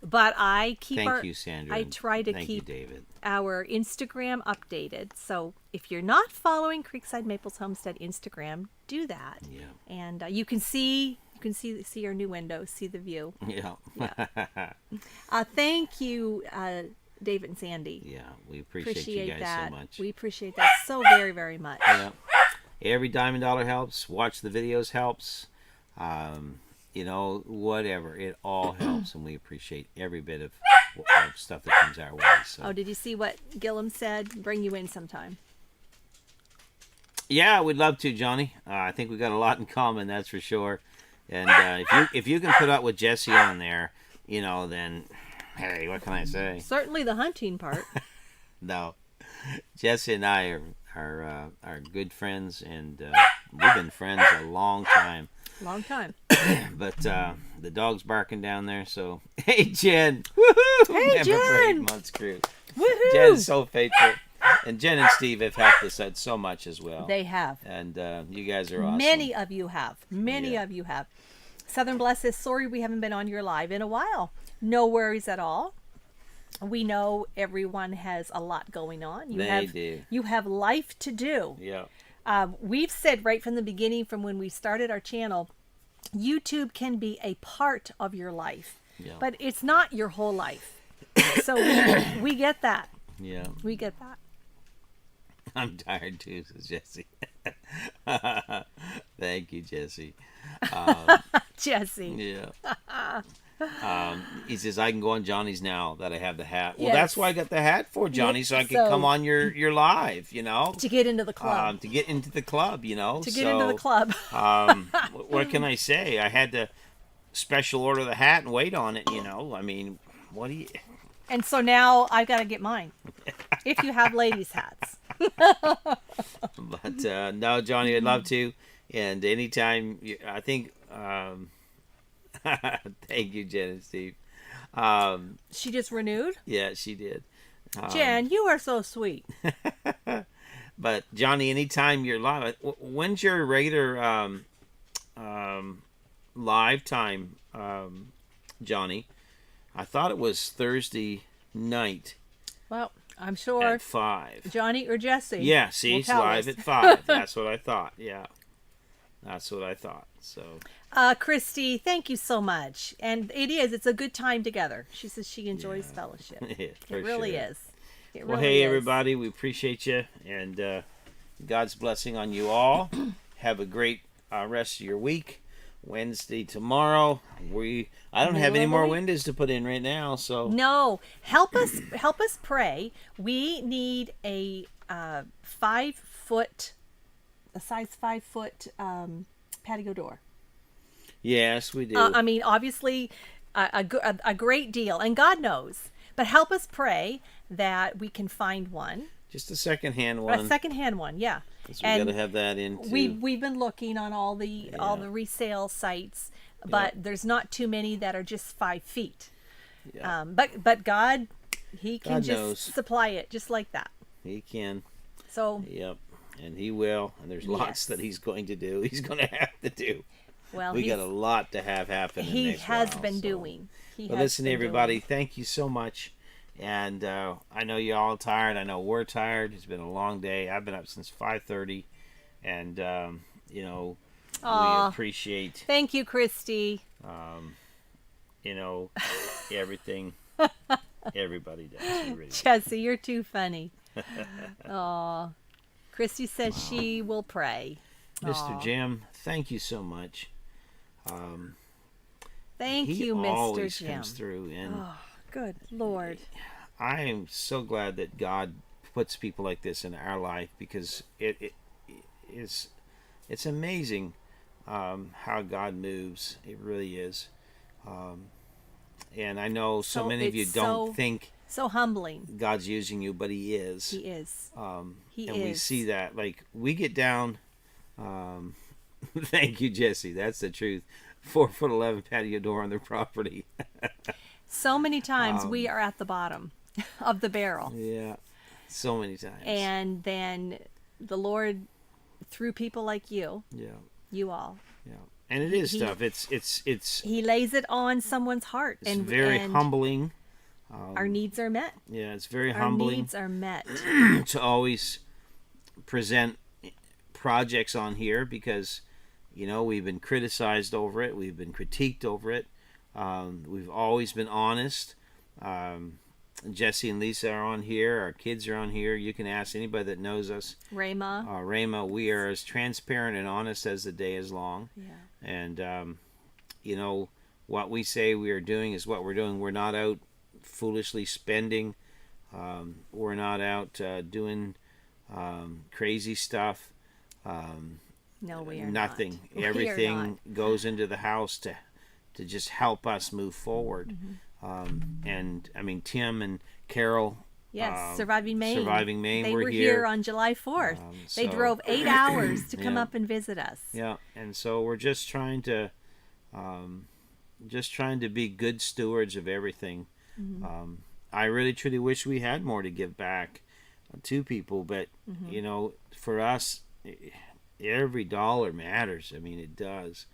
But I keep Thank you, Sandra. I try to Thank keep you, David. our Instagram updated. So if you're not following Creekside Maples Homestead Instagram, do that. Yeah. And you can see our new window, see the view. Yeah. Thank you, David and Sandy. Yeah, we appreciate you guys that. so much. We appreciate that so very, very much. Yeah. Every dime and dollar helps. Watch the videos helps. Whatever. It all helps, and we appreciate every bit of stuff that comes our way. So. Oh, did you see what Gillum said? Bring you in sometime. Yeah, we'd love to, Johnny. I think we got a lot in common, that's for sure. And if you can put up with Jesse on there, then hey, what can I say? Certainly the hunting part. No, Jesse and I are good friends, and we've been friends a long time. Long time. But the dog's barking down there, so hey, Jen. Woohoo! Hey, Never break Jen. month's crew. Woohoo! Jen's so faithful. And Jen and Steve have helped us out so much as well. They have. And you guys are awesome. Many of you have. Many Yeah. of you have. Southern Bless says, sorry we haven't been on your live in a while. No worries at all. We know everyone has a lot going on. They do. You have life to do. Yeah. We've said right from the beginning, from when we started our channel, YouTube can be a part of your life, Yeah. but it's not your whole life. So we get that. Yeah. We get that. I'm tired too, says Jesse. Thank you, Jesse. Jesse. Yeah. He says I can go on Johnny's now that I have the hat. Well, Yes. that's why I got the hat for, Johnny, Yes, so I could so- come on your live. To get into the club. To get into the club. To get into the club. What can I say? I had to special order the hat and wait on it. I mean, what do you? And so now I've got to get mine. If you have ladies' hats. But no, Johnny, I'd love to. And anytime, I think. Thank you, Jen and Steve. She just renewed? Yeah, she did. Jen, you are so sweet. But Johnny, anytime you're live, when's your regular live time, Johnny? I thought it was Thursday night Well, I'm sure at 5. Johnny or Jesse. Yeah, see, will it's tell live us. at 5. That's what I thought. Yeah, that's what I thought. So. Christy, thank you so much. And it's a good time together. She says she enjoys fellowship. Yeah, for It really sure. is. It Well, really hey, is. everybody, we appreciate you, and God's blessing on you all. Have a great rest of your week. Wednesday tomorrow. I don't have any more windows to put in right now, so No, help us pray. We need a 5-foot, a size 5-foot patio door. yes, we do. I mean, obviously, a great deal, and God knows. But help us pray that we can find one, Just a secondhand a one. secondhand one. Yeah, 'Cause we got to have that in too. we've been looking on all the resale sites, but there's not too many that are just 5 feet. Yeah. But God, He can God just knows. supply it just like that. He can. So Yep. And he will. And there's lots Yes. that he's going to do. He's going to have to do. well, We got a lot to have happen. in the he next has while, been so. doing. He Well, has listen, been everybody, doing. thank you so much. And I know you're all tired. I know we're tired. It's been a long day. I've been up since 5:30, and we Aw. appreciate Thank you, Christy. everything. Everybody does. We really do. Jesse, you're too funny. Aw. Christy says she will pray. Mr. Jim, thank you so much. Thank He you, Mr. always Jim. comes through, and Oh, good Lord. I am so glad that God puts people like this in our life, because it's amazing how God moves. It really is. And I know so many of you it's don't think So humbling. God's using you, but He is. He is. He and is. we see that. Like, we get down. Thank you, Jesse. That's the truth. 4'11" patio door on their property. So many times we are at the bottom of the barrel. Yeah, so many times. And then the Lord, through people like you, yeah, you all, yeah. And it is He- tough. It's He lays it on someone's heart. And very and humbling. Our needs are met. Yeah, it's very Our humbling needs are met. to always present projects on here, because we've been criticized over it, we've been critiqued over it. We've always been honest. Jesse and Lisa are on here, our kids are on here. You can ask anybody that knows us. Rama. Rama, we are as transparent and honest as the day is long. Yeah. And what we say we are doing is what we're doing. We're not out foolishly spending. We're not out doing crazy stuff. No, we are Nothing. not. We are Everything not. goes into the house to just help us move forward. And I mean, Tim and Carol. Yes, Surviving Maine. Surviving Maine. They were were here. here on July 4th. They So- drove 8 hours to come Yeah. up and visit us. Yeah, and so we're just trying to be good stewards of everything. I really truly wish we had more to give back to people, but you know, for us, every dollar matters. I mean, it does,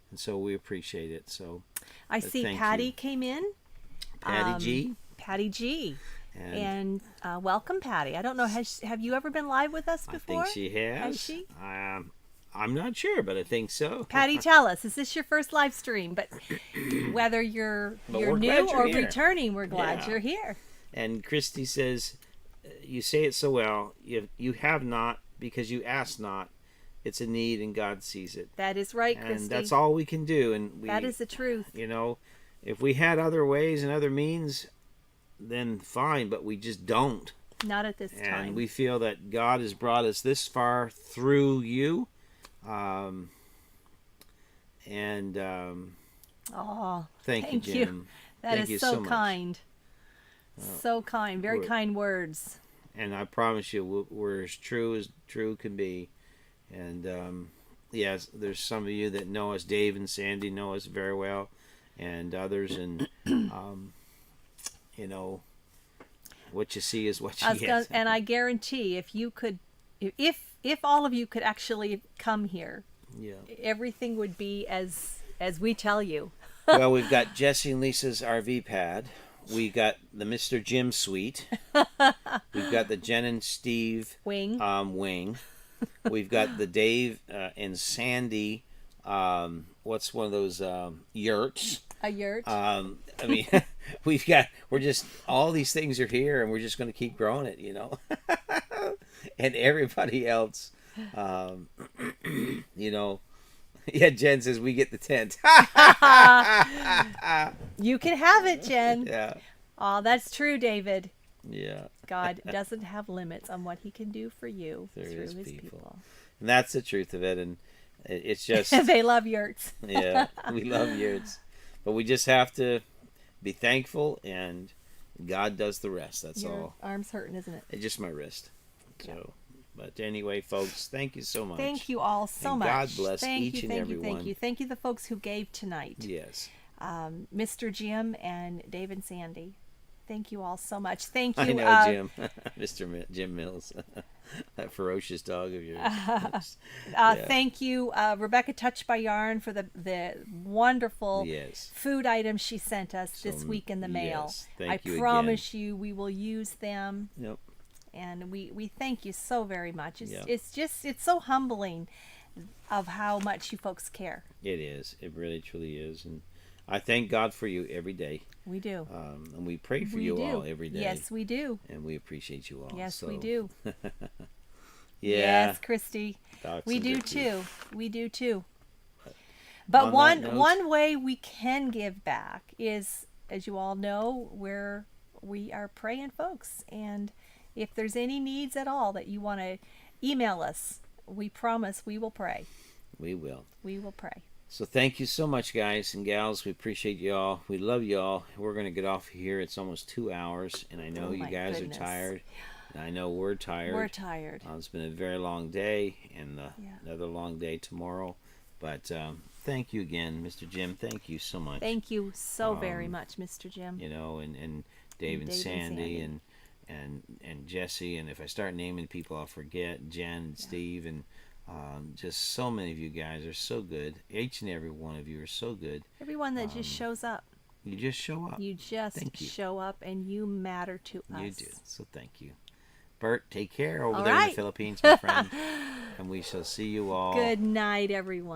and so we appreciate it. So I see thank Patty you. came in. Patty G, Patty G. and And welcome, Patty. I don't know, have you ever been live with us I before? think she has. Has she? I'm not sure, but I think so. Patty, tell us, is this your first live stream? But whether you're we're new glad you're or here. returning, we're glad Yeah. you're here. And Christy says, "You say it so well. You have not because you ask not. It's a need, and God sees it. That is right, And Christy. that's all we can do. And That is the truth. you know, if we had other ways and other means, then fine. But we just don't. Not at this And time. we feel that God has brought us this far through you. Oh, Thank you, thank you. Jim. that Thank is you so so much. kind. So kind. Very we're- kind words. And I promise you, we're as true can be. And yes, there's some of you that know us. Dave and Sandy know us very well, and others. And you know, what you see is what you get. And I guarantee if you could, if all of you could actually come here, Yeah. everything would be as we tell you. Well, we've got Jesse and Lisa's RV pad. We got the Mr. Jim suite. We've got the Jen and Steve Wing. wing. We've got the Dave and Sandy. What's one of those yurts? A yurt. I mean, we're just, all these things are here, and we're just going to keep growing it, you know. And everybody else, you know. Yeah, Jen says we get the tent. You can have it, Jen. Yeah, Oh, that's true, David. yeah. God doesn't have limits on what he can do for you Through through his his people. people. And that's the truth of it. And it's just, They love yurts. yeah, we love yurts. But we just have to be thankful, and God does the rest. That's Your all. arm's hurting, isn't it? It's just my wrist. So, but anyway, folks, thank you so much. Thank you all so And much. God bless thank each you, and thank every you, thank one. you. Thank you, the folks who gave tonight. Yes. Mr. Jim and Dave and Sandy. Thank you all so much. Thank you. I know, Jim. Mr. Jim Mills. That ferocious dog of yours. Yeah. Thank you, Rebecca Touched by Yarn, for the wonderful Yes. food items she sent us this So, week in the mail. yes, thank I you promise you we will use them. Yep. And we thank you so very much. Yeah. It's so humbling of how much you folks care. It is. It really, truly is. And I thank God for you every day. We do. And we pray for We you do. all every day. Yes, we do. And we appreciate you all. Yes, So, we do. Yeah. Yes, Christy. Talks We and do good too. We do too. on But that one note- one way we can give back is, as you all know, we are praying folks. And if there's any needs at all that you want to email us, we promise we will pray. We will. We will pray. So thank you so much, guys and gals. We appreciate you all. We love you all. We're going to get off here. It's almost 2 hours, and I know Oh, you my guys goodness. are tired. And I know we're tired. We're tired. It's been a very long day, and Yeah. another long day tomorrow. But thank you again, Mr. Jim. Thank you so much. Thank you so very much, Mr. Jim. You know, and Dave and Dave and Sandy Sandy. and Jesse, and if I start naming people, I'll forget Jen and Steve, and just so many of you guys are so good. Each and every one of you are so good. Everyone that just shows up. You just show up. You just Thank you. show up and you matter to us. You do. So thank you. Bert, take care over All there in right. the Philippines, my friend. And we shall see you all. Good night, everyone.